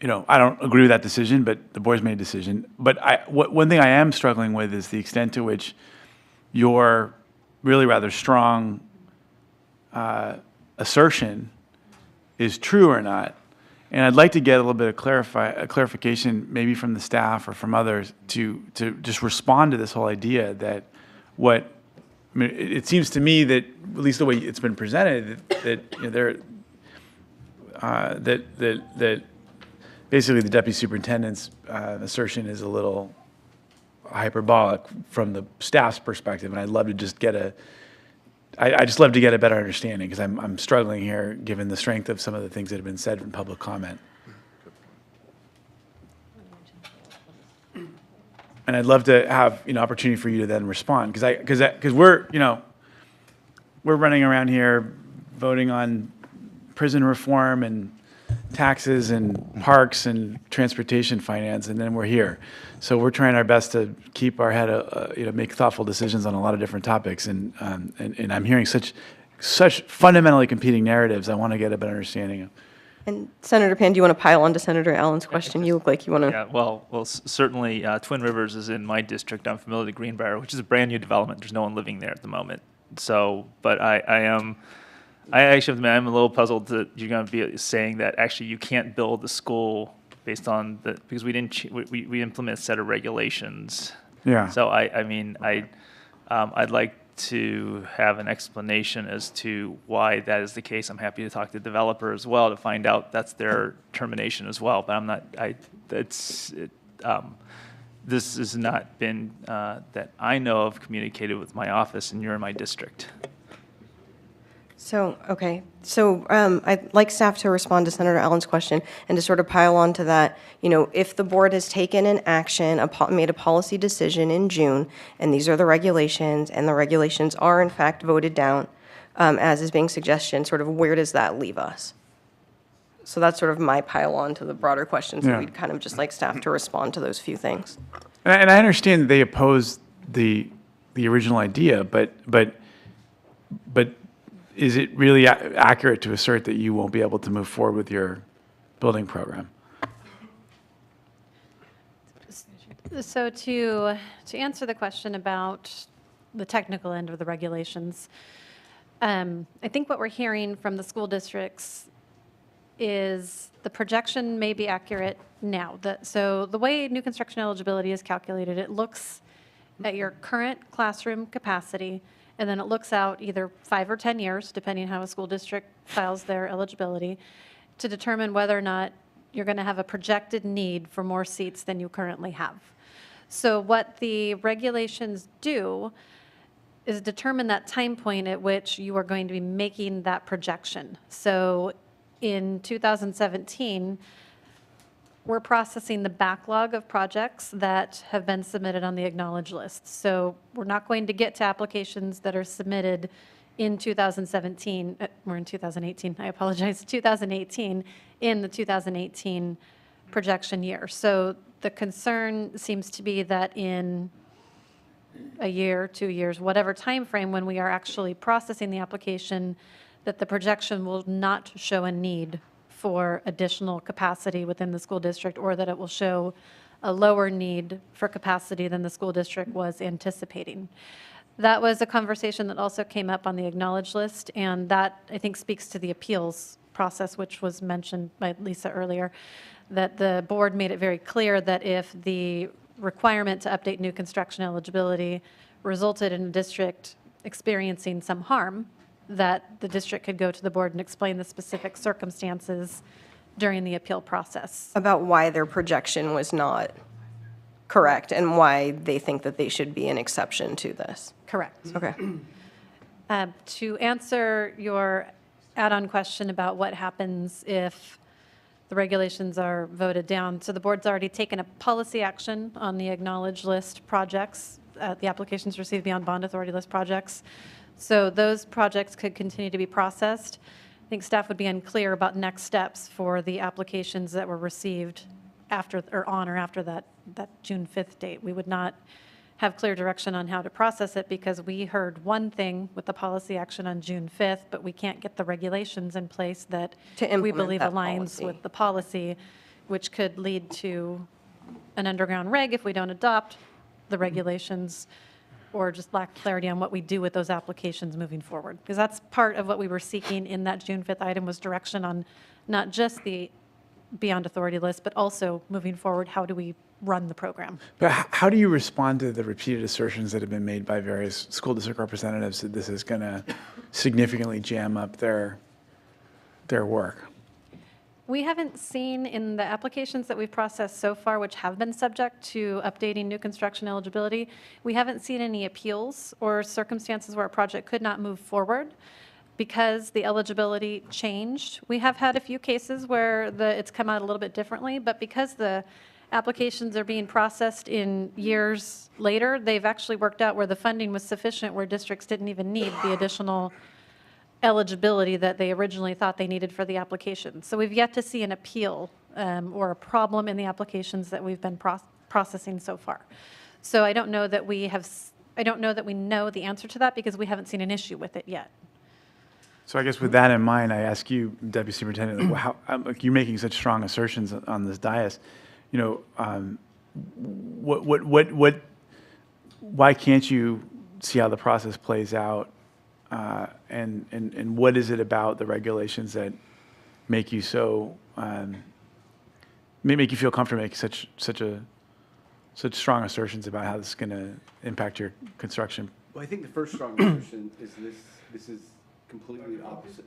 you know, I don't agree with that decision, but the board's made a decision. But one thing I am struggling with is the extent to which your really rather strong assertion is true or not. And I'd like to get a little bit of clarification, maybe from the staff or from others, to just respond to this whole idea that what, I mean, it seems to me that, at least the way it's been presented, that you know, that basically the deputy superintendent's assertion is a little hyperbolic from the staff's perspective, and I'd love to just get I just love to get a better understanding, because I'm struggling here, given the strength of some of the things that have been said in public comment. And I'd love to have, you know, opportunity for you to then respond, because we're, you know, we're running around here voting on prison reform and taxes and parks and transportation finance, and then we're here. So we're trying our best to keep our head, you know, make thoughtful decisions on a lot of different topics, and I'm hearing such fundamentally competing narratives. I want to get a better understanding of. And Senator Pan, do you want to pile on to Senator Allen's question? You look like you want to. Yeah, well, certainly Twin Rivers is in my district. I'm familiar with Greenbrier, which is a brand new development. There's no one living there at the moment. So, but I actually, I'm a little puzzled that you're going to be saying that actually you can't build the school based on the, because we didn't, we implement a set of regulations. Yeah. So I'd like to have an explanation as to why that is the case. I'm happy to talk to the developer as well to find out that's their termination as well. But I'm not, this has not been, that I know of, communicated with my office, and you're in my district. So, okay. So I'd like staff to respond to Senator Allen's question and to sort of pile on to that. You know, if the board has taken an action, made a policy decision in June, and these are the regulations, and the regulations are in fact voted down, as is being suggested, sort of where does that leave us? So that's sort of my pile on to the broader questions. Yeah. That we'd kind of just like staff to respond to those few things. And I understand that they oppose the original idea, but is it really accurate to assert that you won't be able to move forward with your building program? So to answer the question about the technical end of the regulations, I think what we're hearing from the school districts is the projection may be accurate now. So the way new construction eligibility is calculated, it looks at your current classroom capacity, and then it looks out either 5 or 10 years, depending on how a school district files their eligibility, to determine whether or not you're going to have a projected need for more seats than you currently have. So what the regulations do is determine that time point at which you are going to be making that projection. So in 2017, we're processing the backlog of projects that have been submitted on the acknowledged list. So we're not going to get to applications that are submitted in 2017. We're in 2018. I apologize. 2018, in the 2018 projection year. So the concern seems to be that in a year, 2 years, whatever time frame when we are actually processing the application, that the projection will not show a need for additional capacity within the school district, or that it will show a lower need for capacity than the school district was anticipating. That was a conversation that also came up on the acknowledged list, and that, I think, speaks to the appeals process, which was mentioned by Lisa earlier, that the board made it very clear that if the requirement to update new construction eligibility resulted in a district experiencing some harm, that the district could go to the board and explain the specific circumstances during the appeal process. About why their projection was not correct and why they think that they should be an exception to this. Correct. Okay. To answer your add-on question about what happens if the regulations are voted down, so the board's already taken a policy action on the acknowledged list projects, the applications received beyond bond authority list projects. So those projects could continue to be processed. I think staff would be unclear about next steps for the applications that were received after or on or after that June 5th date. We would not have clear direction on how to process it because we heard one thing with the policy action on June 5th, but we can't get the regulations in place that we believe aligns with the policy, which could lead to an underground reg if we don't adopt the regulations, or just lack clarity on what we do with those applications moving forward. Because that's part of what we were seeking in that June 5th item, was direction on not just the beyond authority list, but also moving forward, how do we run the program. But how do you respond to the repeated assertions that have been made by various school district representatives that this is going to significantly jam up their work? We haven't seen in the applications that we've processed so far, which have been subject to updating new construction eligibility, we haven't seen any appeals or circumstances where a project could not move forward because the eligibility changed. We have had a few cases where it's come out a little bit differently, but because the applications are being processed in years later, they've actually worked out where the funding was sufficient, where districts didn't even need the additional eligibility that they originally thought they needed for the application. So we've yet to see an appeal or a problem in the applications that we've been processing so far. So I don't know that we know the answer to that because we haven't seen an issue with it yet. So I guess with that in mind, I ask you, Deputy Superintendent, how, you're making such strong assertions on this dais. Why can't you see how the process plays out? And what is it about the regulations that make you so make you feel comfortable making such strong assertions about how this is going to impact your construction? Well, I think the first strong assertion is this is completely opposite.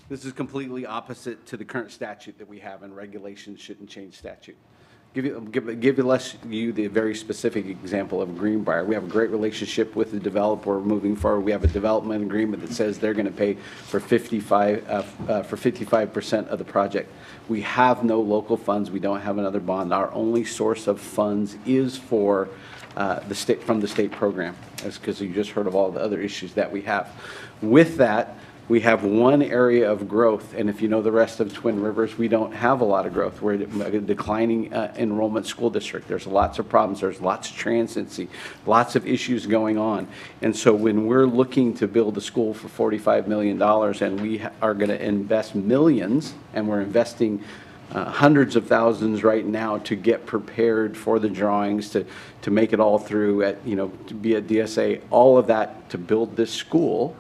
This is completely opposite to the current statute that we have, and regulations shouldn't change statute. Give you the very specific example of Greenbrier. We have a great relationship with the developer moving forward. We have a development agreement that says they're going to pay for 55% of the project. We have no local funds. We don't have another bond. Our only source of funds is for from the state program, because you just heard of all the other issues that we have. With that, we have one area of growth, and if you know the rest of Twin Rivers, we don't have a lot of growth. We're a declining enrollment school district. There's lots of problems. There's lots of transiency, lots of issues going on. And so when we're looking to build a school for $45 million and we are going to invest millions, and we're investing hundreds of thousands right now to get prepared for the drawings, to make it all through to be at DSA, all of that to build this school,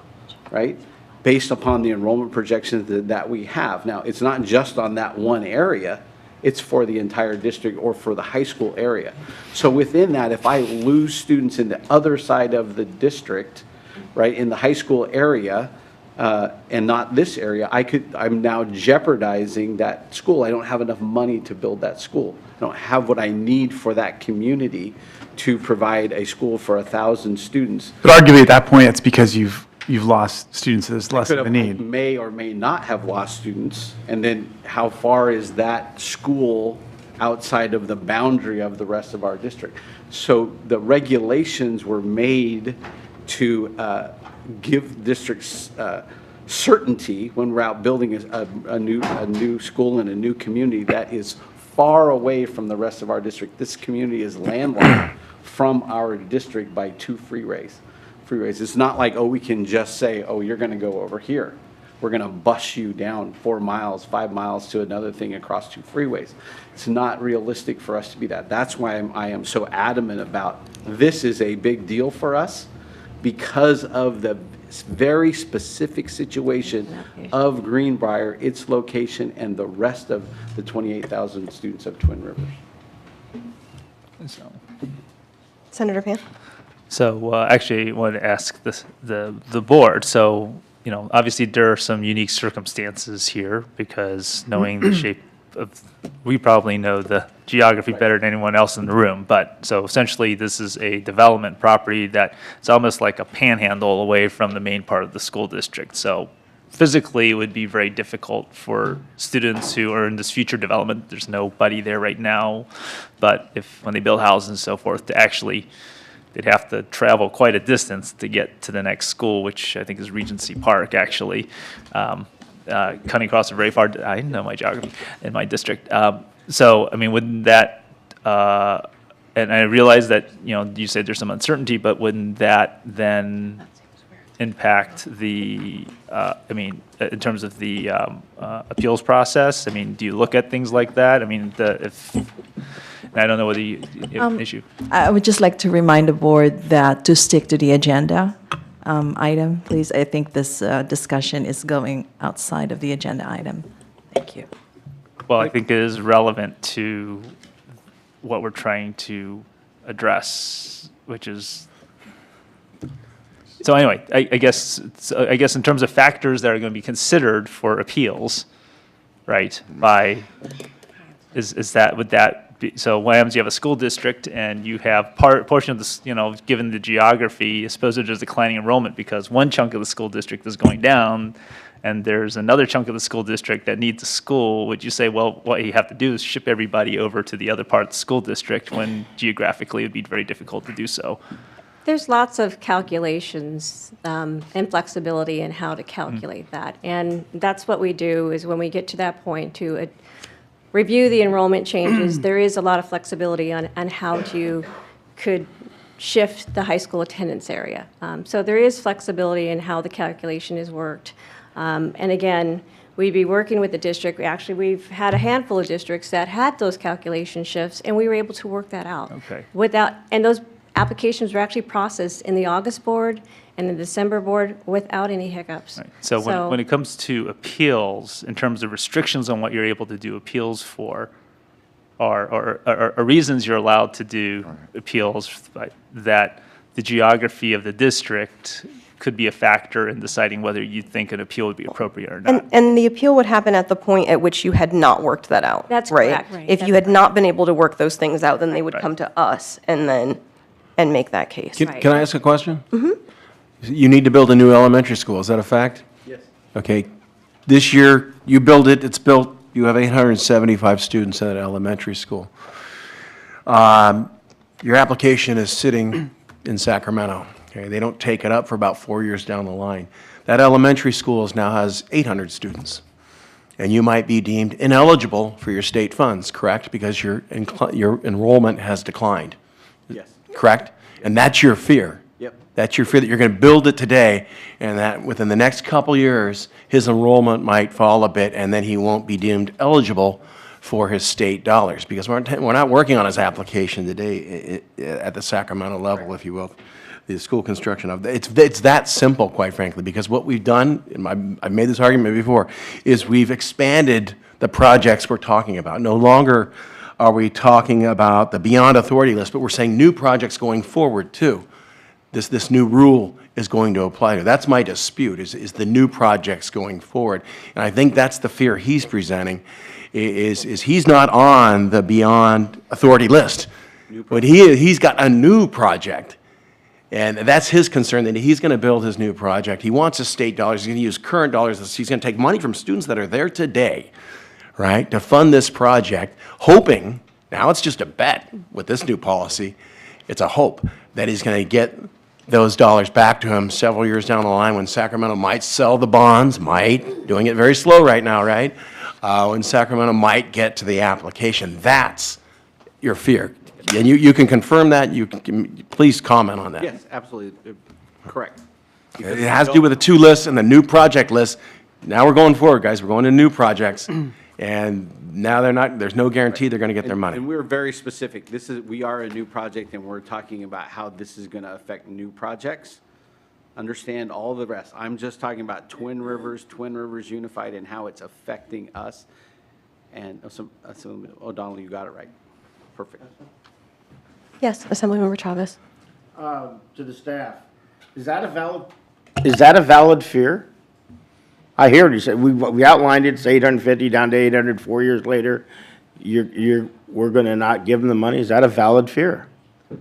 right? Based upon the enrollment projections that we have. Now, it's not just on that one area, it's for the entire district or for the high school area. So within that, if I lose students in the other side of the district, right, in the high school area, and not this area, I'm now jeopardizing that school. I don't have enough money to build that school. I don't have what I need for that community to provide a school for 1,000 students. But arguably at that point, it's because you've lost students, there's less of a need. May or may not have lost students, and then how far is that school outside of the boundary of the rest of our district? So the regulations were made to give districts certainty when we're out building a new school in a new community that is far away from the rest of our district. This community is landlocked from our district by 2 freeways. It's not like, oh, we can just say, oh, you're going to go over here. We're going to bus you down 4 miles, 5 miles to another thing across 2 freeways. It's not realistic for us to be that. That's why I am so adamant about this is a big deal for us because of the very specific situation of Greenbrier, its location, and the rest of the 28,000 students of Twin Rivers. Senator Pan? So actually, I wanted to ask the board. So, obviously there are some unique circumstances here because knowing the shape of, we probably know the geography better than anyone else in the room. But so essentially, this is a development property that it's almost like a panhandle away from the main part of the school district. So physically, it would be very difficult for students who are in this future development. There's nobody there right now, but when they build houses and so forth, to actually they'd have to travel quite a distance to get to the next school, which I think is Regency Park, actually. Cutting across a very far, I know my geography in my district. So, I mean, wouldn't that, and I realize that, you said there's some uncertainty, but wouldn't that then impact the, in terms of the appeals process? I mean, do you look at things like that? I mean, I don't know whether you have an issue. I would just like to remind the board that to stick to the agenda item, please. I think this discussion is going outside of the agenda item. Thank you. Well, I think it is relevant to what we're trying to address, which is, so anyway, I guess in terms of factors that are going to be considered for appeals, right, would that be, so what happens, you have a school district and you have portion of this, given the geography, suppose there's declining enrollment because one chunk of the school district is going down, and there's another chunk of the school district that needs a school, would you say, well, what you have to do is ship everybody over to the other part of the school district when geographically it would be very difficult to do so? There's lots of calculations and flexibility in how to calculate that. And that's what we do is when we get to that point to review the enrollment changes, there is a lot of flexibility on how you could shift the high school attendance area. So there is flexibility in how the calculation is worked. And again, we'd be working with the district. We've had a handful of districts that had those calculation shifts, and we were able to work that out. Okay. And those applications were actually processed in the August board and the December board without any hiccups. Right. So when it comes to appeals, in terms of restrictions on what you're able to do appeals for, are reasons you're allowed to do appeals, that the geography of the district could be a factor in deciding whether you think an appeal would be appropriate or not. And the appeal would happen at the point at which you had not worked that out. That's right? correct. Right. If you had not been able to work those things out, then they would come to us and make that case. Can I ask a question? Mm-hmm. You need to build a new elementary school, is that a fact? Yes. Okay. This year, you build it, it's built, you have 875 students in that elementary school. Your application is sitting in Sacramento. Okay, they don't take it up for about 4 years down the line. That elementary school now has 800 students, and you might be deemed ineligible for your state funds, correct? Because your enrollment has declined. Yes. Correct? And that's your fear. Yep. That's your fear that you're going to build it today, and that within the next couple years, his enrollment might fall a bit, and then he won't be deemed eligible for his state dollars, because we're not working on his application today at the Sacramento level, if you will. The school construction of, it's that simple, quite frankly, because what we've done, and I've made this argument before, is we've expanded the projects we're talking about. No longer are we talking about the beyond authority list, but we're saying new projects going forward too. This new rule is going to apply to. That's my dispute, is the new projects going forward. And I think that's the fear he's presenting, is he's not on the beyond authority list. But he's got a new project. And that's his concern, that he's going to build his new project. He wants his state dollars. He's going to use current dollars. He's going to take money from students that are there today, right, to fund this project, hoping, now it's just a bet with this new policy, it's a hope that he's going to get those dollars back to him several years down the line when Sacramento might sell the bonds, doing it very slow right now, right? When Sacramento might get to the application. That's your fear. And you can confirm that. You can, please comment on that. Yes, absolutely. Correct. It has to do with the two lists and the new project list. Now we're going forward, guys. We're going to new projects. And now there's no guarantee they're going to get their money. And we're very specific. We are a new project, and we're talking about how this is going to affect new projects. Understand all the rest. I'm just talking about Twin Rivers Unified, and how it's affecting us. And O'Donnell, you got it right. Perfect. Yes, Assemblymember Chavez. To the staff, is that a valid fear? I hear what you said. We outlined it, it's 850 down to 800 4 years later. We're going to not give them the money. Is that a valid fear? I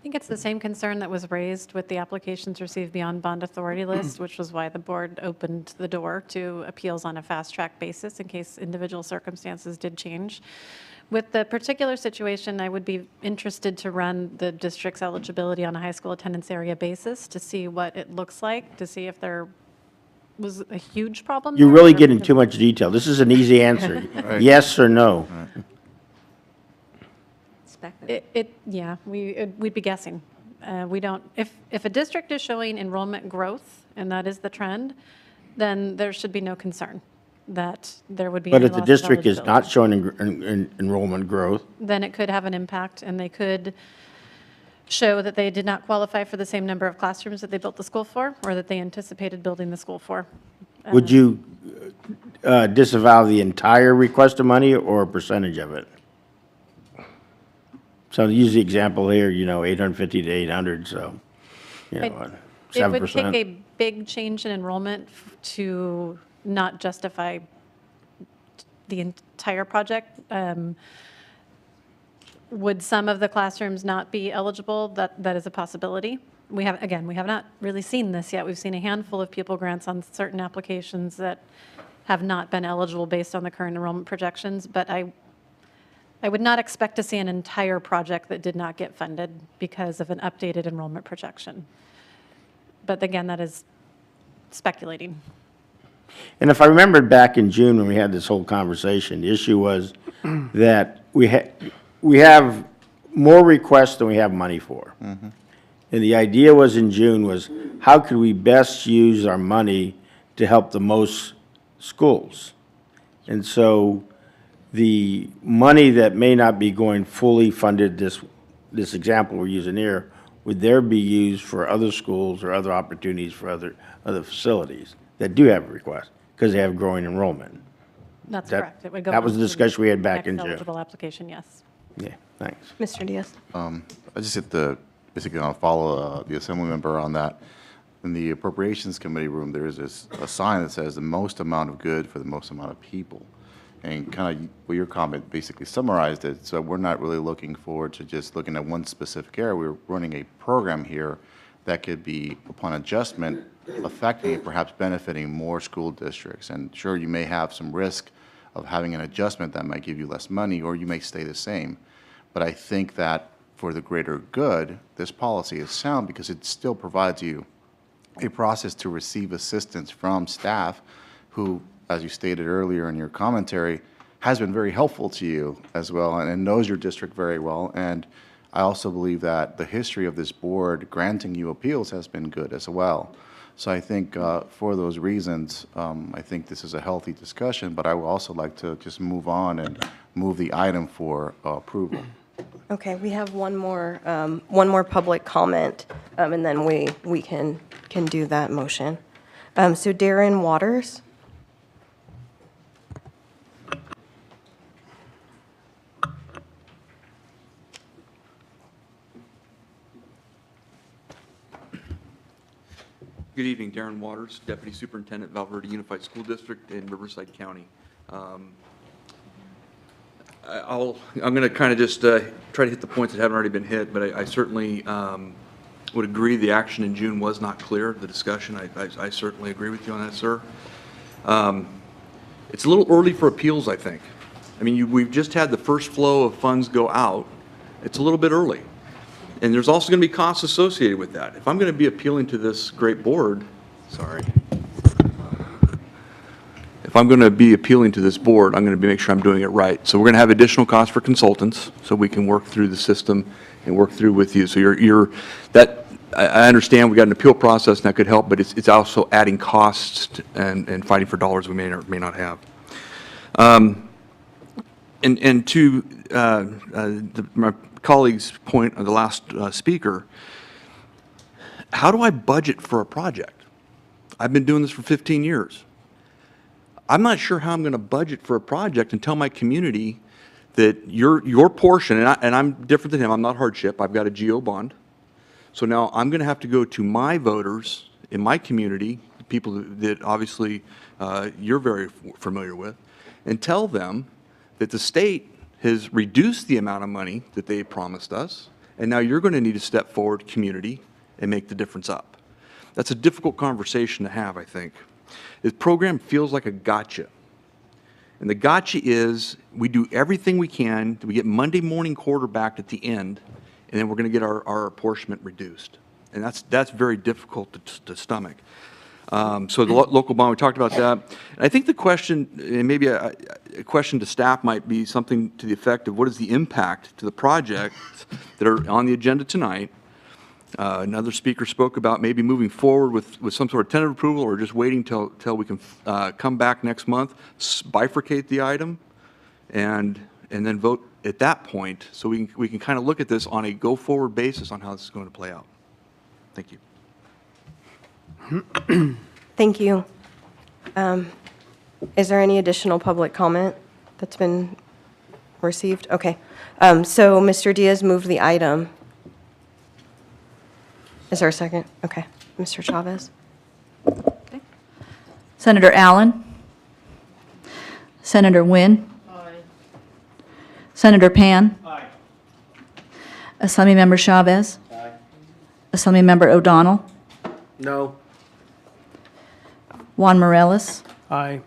think it's the same concern that was raised with the applications received beyond bond authority list, which was why the board opened the door to appeals on a fast-track basis in case individual circumstances did change. With the particular situation, I would be interested to run the district's eligibility on a high school attendance area basis to see what it looks like, to see if there was a huge problem. You're there, really or- getting too much detail. This is an easy answer. Yes or no? Yeah, we'd be guessing. We don't, if a district is showing enrollment growth, and that is the trend, then there should be no concern that there would be But any if the loss of district is not eligibility. showing enrollment growth, Then it could have an impact, and they could show that they did not qualify for the same number of classrooms that they built the school for, or that they anticipated building the school for. would you disavow the entire request of money or a percentage of it? So to use the example here, 850 to 800, so, It 7%. would take a big change in enrollment to not justify the entire project. Would some of the classrooms not be eligible? That is a possibility. We have not really seen this yet. We've seen a handful of pupil grants on certain applications that have not been eligible based on the current enrollment projections, but I would not expect to see an entire project that did not get funded because of an updated enrollment projection. But again, that is speculating. And if I remembered back in June when we had this whole conversation, the issue was that we have more requests than we have money for. And the idea was in June was, how could we best use our money to help the most schools? And so the money that may not be going fully funded, this example we're using here, would there be used for other schools or other opportunities for other facilities that do have requests because they have growing enrollment? That's correct. It would go That was on the to discussion we had back next in June. eligible application, yes. Yeah, thanks. Mr. Diaz? I just hit basically I'll follow the assembly member on that. In the Appropriations Committee room, there is a sign that says the most amount of good for the most amount of people. And kind of what your comment basically summarized it. So we're not really looking forward to just looking at one specific area. We're running a program here that could be, upon adjustment, affecting and perhaps benefiting more school districts. And sure, you may have some risk of having an adjustment that might give you less money, or you may stay the same. But I think that for the greater good, this policy is sound because it still provides you a process to receive assistance from staff who, as you stated earlier in your commentary, has been very helpful to you as well and knows your district very well. And I also believe that the history of this board granting you appeals has been good as well. So I think for those reasons, I think this is a healthy discussion, but I would also like to just move on and move the item for approval. Okay, we have one more public comment, and then we can do that motion. So Darren Waters? Good evening, Darren Waters, Deputy Superintendent, Val Verde Unified School District in Riverside County. I'm going to kind of just try to hit the points that haven't already been hit, but I certainly would agree the action in June was not clear, the discussion. I certainly agree with you on that, sir. It's a little early for appeals, I think. I mean, we've just had the first flow of funds go out. It's a little bit early. And there's also going to be costs associated with that. If I'm going to be appealing to this great board, if I'm going to be appealing to this board, I'm going to make sure I'm doing it right. So we're going to have additional costs for consultants, so we can work through the system and work through with you. So I understand we got an appeal process and that could help, but it's also adding costs and fighting for dollars we may or may not have. And to my colleague's point of the last speaker, how do I budget for a project? I've been doing this for 15 years. I'm not sure how I'm going to budget for a project and tell my community that your portion, and I'm different than him, I'm not hardship, I've got a GO bond. So now I'm going to have to go to my voters in my community, the people that obviously you're very familiar with, and tell them that the state has reduced the amount of money that they promised us, and now you're going to need to step forward, community, and make the difference up. That's a difficult conversation to have, I think. This program feels like a gotcha. And the gotcha is we do everything we can, we get Monday morning quarterbacked at the end, and then we're going to get our apportionment reduced. And that's very difficult to stomach. So the local bond, we talked about that. And I think the question, and maybe a question to staff might be something to the effect of what is the impact to the projects that are on the agenda tonight. Another speaker spoke about maybe moving forward with some sort of tentative approval or just waiting till we can come back next month, bifurcate the item, and then vote at that point so we can kind of look at this on a go-forward basis on how this is going to play out. Thank you. Thank you. Is there any additional public comment that's been received? Okay. So Mr. Diaz moved the item. Is there a second? Okay. Mr. Chavez? Senator Allen? Senator Nguyen? Senator Pan? Assemblymember Chavez? Assemblymember O'Donnell? No. Juan Morales? Aye.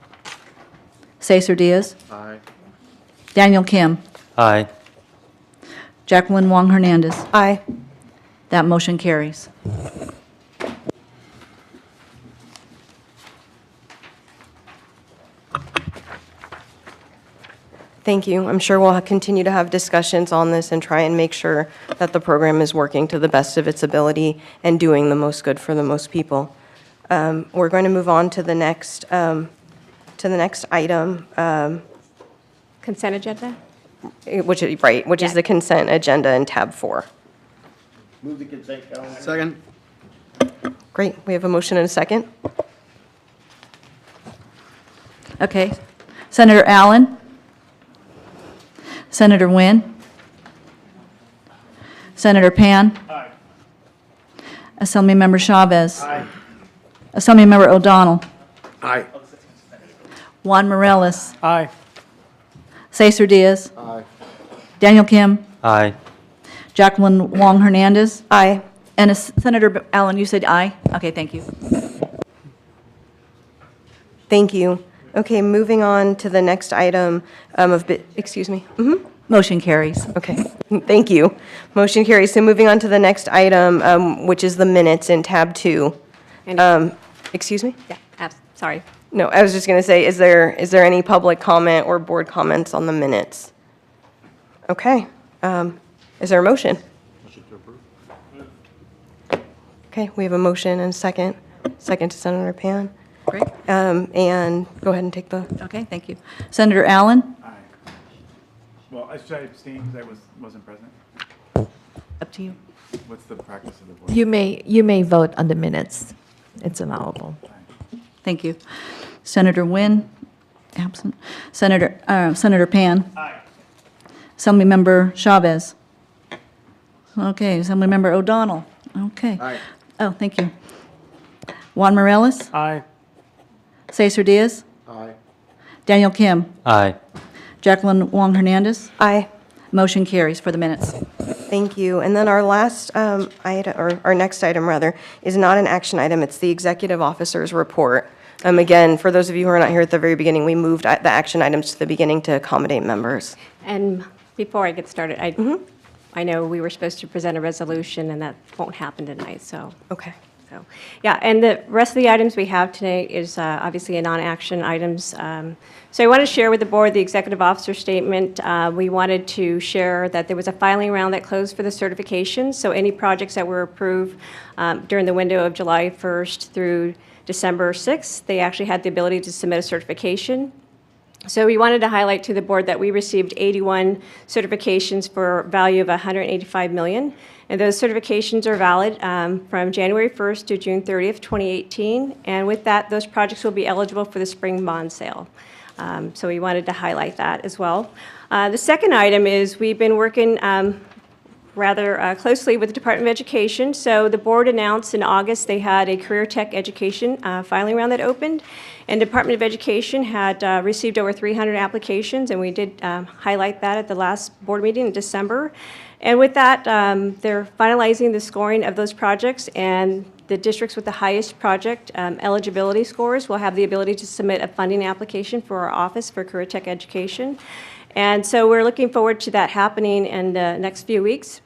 Cesar Diaz? Aye. Daniel Kim? Aye. Jacqueline Wong Hernandez? Aye. That motion carries. Thank you. I'm sure we'll continue to have discussions on this and try and make sure that the program is working to the best of its ability and doing the most good for the most people. We're going to move on to the next item, Consent agenda? which is the consent agenda in tab 4. Move the consent calendar. Second. Great. We have a motion and a second. Okay. Senator Allen? Senator Nguyen? Senator Pan? Aye. Assemblymember Chavez? Aye. Assemblymember O'Donnell? Aye. Juan Morales? Aye. Cesar Diaz? Aye. Daniel Kim? Aye. Jacqueline Wong Hernandez? Aye. And Senator Allen, you said aye? Okay, thank you. Thank you. Okay, moving on to the next item excuse me. Motion carries. Okay, thank you. Motion carries. So moving on to the next item, which is the minutes in tab 2. Excuse me? Yeah, sorry. No, I was just going to say, is there any public comment or board comments on the minutes? Okay. Is there a motion? Motion to approve. Okay, we have a motion and a second. Second to Senator Pan. Great. And go ahead and take the... Okay, thank you. Senator Allen? Aye. Well, should I abstain because I wasn't present? Up to you. What's the practice of the board? You may vote on the minutes. It's allowable. Thank you. Senator Nguyen, absent. Senator Pan? Aye. Assemblymember Chavez? Okay, Assemblymember O'Donnell? Okay. Aye. Oh, thank you. Juan Morales? Aye. Cesar Diaz? Aye. Daniel Kim? Aye. Jacqueline Wong Hernandez? Aye. Motion carries for the minutes. Thank you. And then our last item, or our next item, rather, is not an action item. It's the executive officer's report. Again, for those of you who are not here at the very beginning, we moved the action items to the beginning to accommodate members. And before I get started, I know we were supposed to present a resolution, and that won't happen tonight, so. Okay. So, yeah, and the rest of the items we have today is obviously a non-action items. So I want to share with the board the executive officer statement. We wanted to share that there was a filing round that closed for the certification. So any projects that were approved during the window of July 1st through December 6th, they actually had the ability to submit a certification. So we wanted to highlight to the board that we received 81 certifications for a value of $185 million. And those certifications are valid from January 1st to June 30th, 2018. And with that, those projects will be eligible for the spring bond sale. So we wanted to highlight that as well. The second item is we've been working rather closely with the Department of Education. So the board announced in August they had a career tech education filing round that opened. And Department of Education had received over 300 applications, and we did highlight that at the last board meeting in December. And with that, they're finalizing the scoring of those projects, and the districts with the highest project eligibility scores will have the ability to submit a funding application for our office for career tech education. And so we're looking forward to that happening in the next few weeks.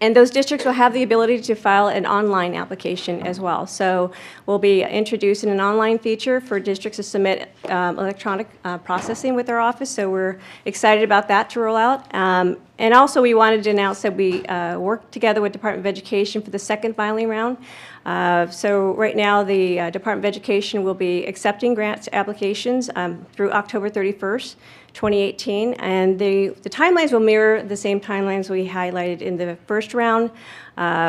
And those districts will have the ability to file an online application as well. So we'll be introducing an online feature for districts to submit electronic processing with our office. So we're excited about that to roll out. And also we wanted to announce that we worked together with Department of Education for the second filing round. So right now the Department of Education will be accepting grant applications through October 31st. 2018, and the timelines will mirror the same timelines we highlighted in the first round,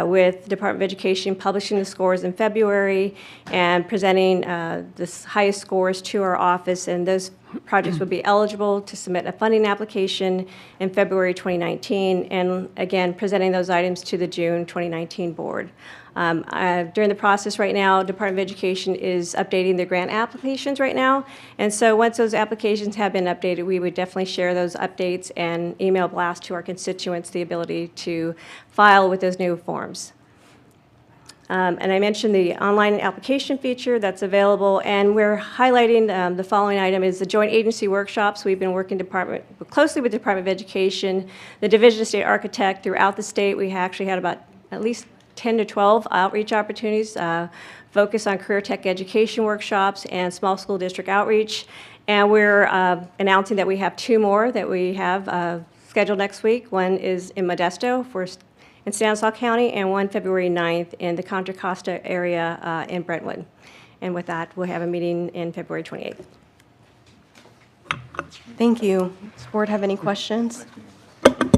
with the Department of Education publishing the scores in February and presenting the highest scores to our office, and those projects would be eligible to submit a funding application in February 2019, and again, presenting those items to the June 2019 board. During the process right now, Department of Education is updating the grant applications right now, and so once those applications have been updated, we would definitely share those updates and email blast to our constituents the ability to file with those new forms. And I mentioned the online application feature that's available, and we're highlighting the following item is the joint agency workshops. We've been working closely with the Department of Education, the Division of State Architect throughout the state. We actually had about at least 10 to 12 outreach opportunities, focus on career tech education workshops and small school district outreach. And we're announcing that we have 2 more that we have scheduled next week. One is in Modesto in Stanislaus County, and one February 9th in the Contra Costa area in Brentwood. And with that, we'll have a meeting in February 28th. Thank you. Does the board have any questions?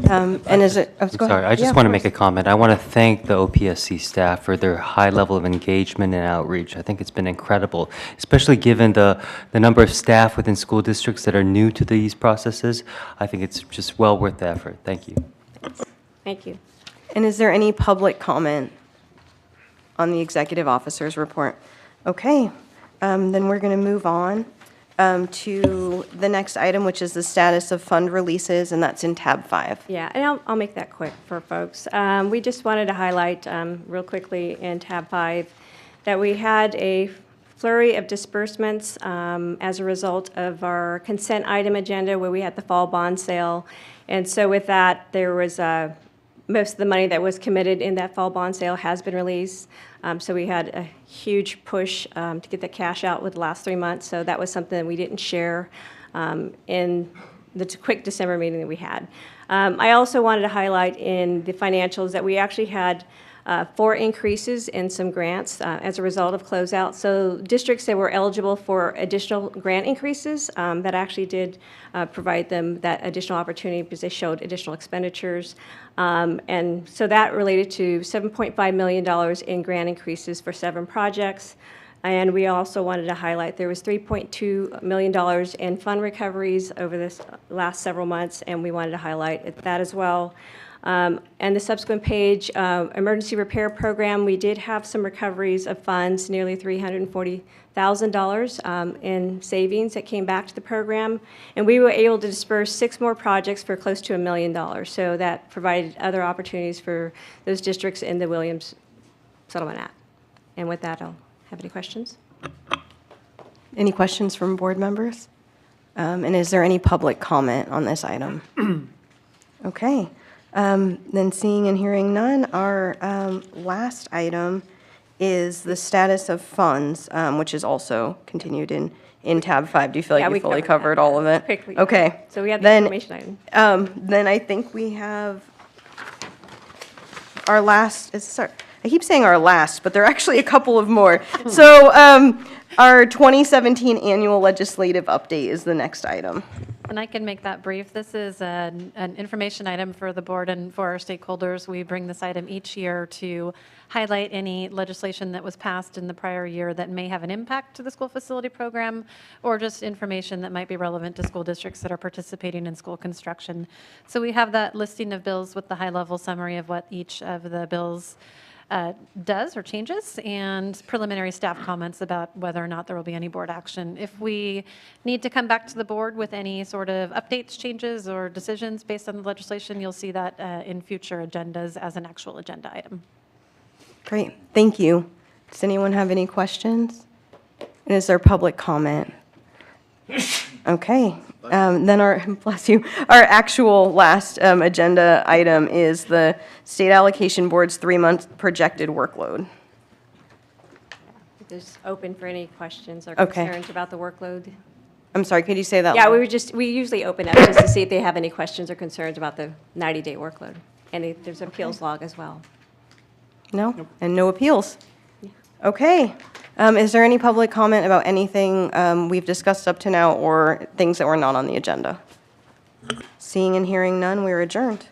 And is it, oh, go ahead. Sorry, I Yeah, just of want to course. make a comment. I want to thank the OPSC staff for their high level of engagement and outreach. I think it's been incredible, especially given the number of staff within school districts that are new to these processes. I think it's just well worth the effort. Thank you. Thank you. And is there any public comment on the executive officer's report? Okay, then we're going to move on to the next item, which is the status of fund releases, and that's in tab 5. Yeah, and I'll make that quick for folks. We just wanted to highlight real quickly in tab 5 that we had a flurry of disbursements as a result of our consent item agenda where we had the fall bond sale. And so with that, there was most of the money that was committed in that fall bond sale has been released. So we had a huge push to get the cash out with the last 3 months. So that was something that we didn't share in the quick December meeting that we had. I also wanted to highlight in the financials that we actually had 4 increases in some grants as a result of closeout. So districts that were eligible for additional grant increases, that actually did provide them that additional opportunity because they showed additional expenditures. And so that related to $7.5 million in grant increases for 7 projects. And we also wanted to highlight there was $3.2 million in fund recoveries over this last several months, and we wanted to highlight that as well. And the subsequent page, emergency repair program, we did have some recoveries of funds, nearly $340,000 in savings that came back to the program. And we were able to disperse 6 more projects for close to $1 million. So that provided other opportunities for those districts in the Williams Settlement Act. And with that, I'll have any questions. Any questions from board members? And is there any public comment on this item? Okay. Then seeing and hearing none, our last item is the status of funds, which is also continued in tab 5. Do you feel like you fully covered all of it? Quickly. Okay. So we have the information item. Then I think we have our last, I keep saying our last, but there are actually a couple of more. So our 2017 annual legislative update is the next item. And I can make that brief. This is an information item for the board and for our stakeholders. We bring this item each year to highlight any legislation that was passed in the prior year that may have an impact to the school facility program, or just information that might be relevant to school districts that are participating in school construction. So we have that listing of bills with the high-level summary of what each of the bills does or changes, and preliminary staff comments about whether or not there will be any board action. If we need to come back to the board with any sort of updates, changes, or decisions based on the legislation, you'll see that in future agendas as an actual agenda item. Great, thank you. Does anyone have any questions? And is there public comment? Okay, then bless you, our actual last agenda item is the State Allocation Board's 3-month projected workload. Just open for any questions or Okay. concerns about the workload. I'm sorry, could you say that? Yeah, loud? we usually open up just to see if they have any questions or concerns about the 90-day workload. And there's an appeals log as well. No? And no appeals? Okay. Is there any public comment about anything we've discussed up to now or things that were not on the agenda? Seeing and hearing none, we're adjourned.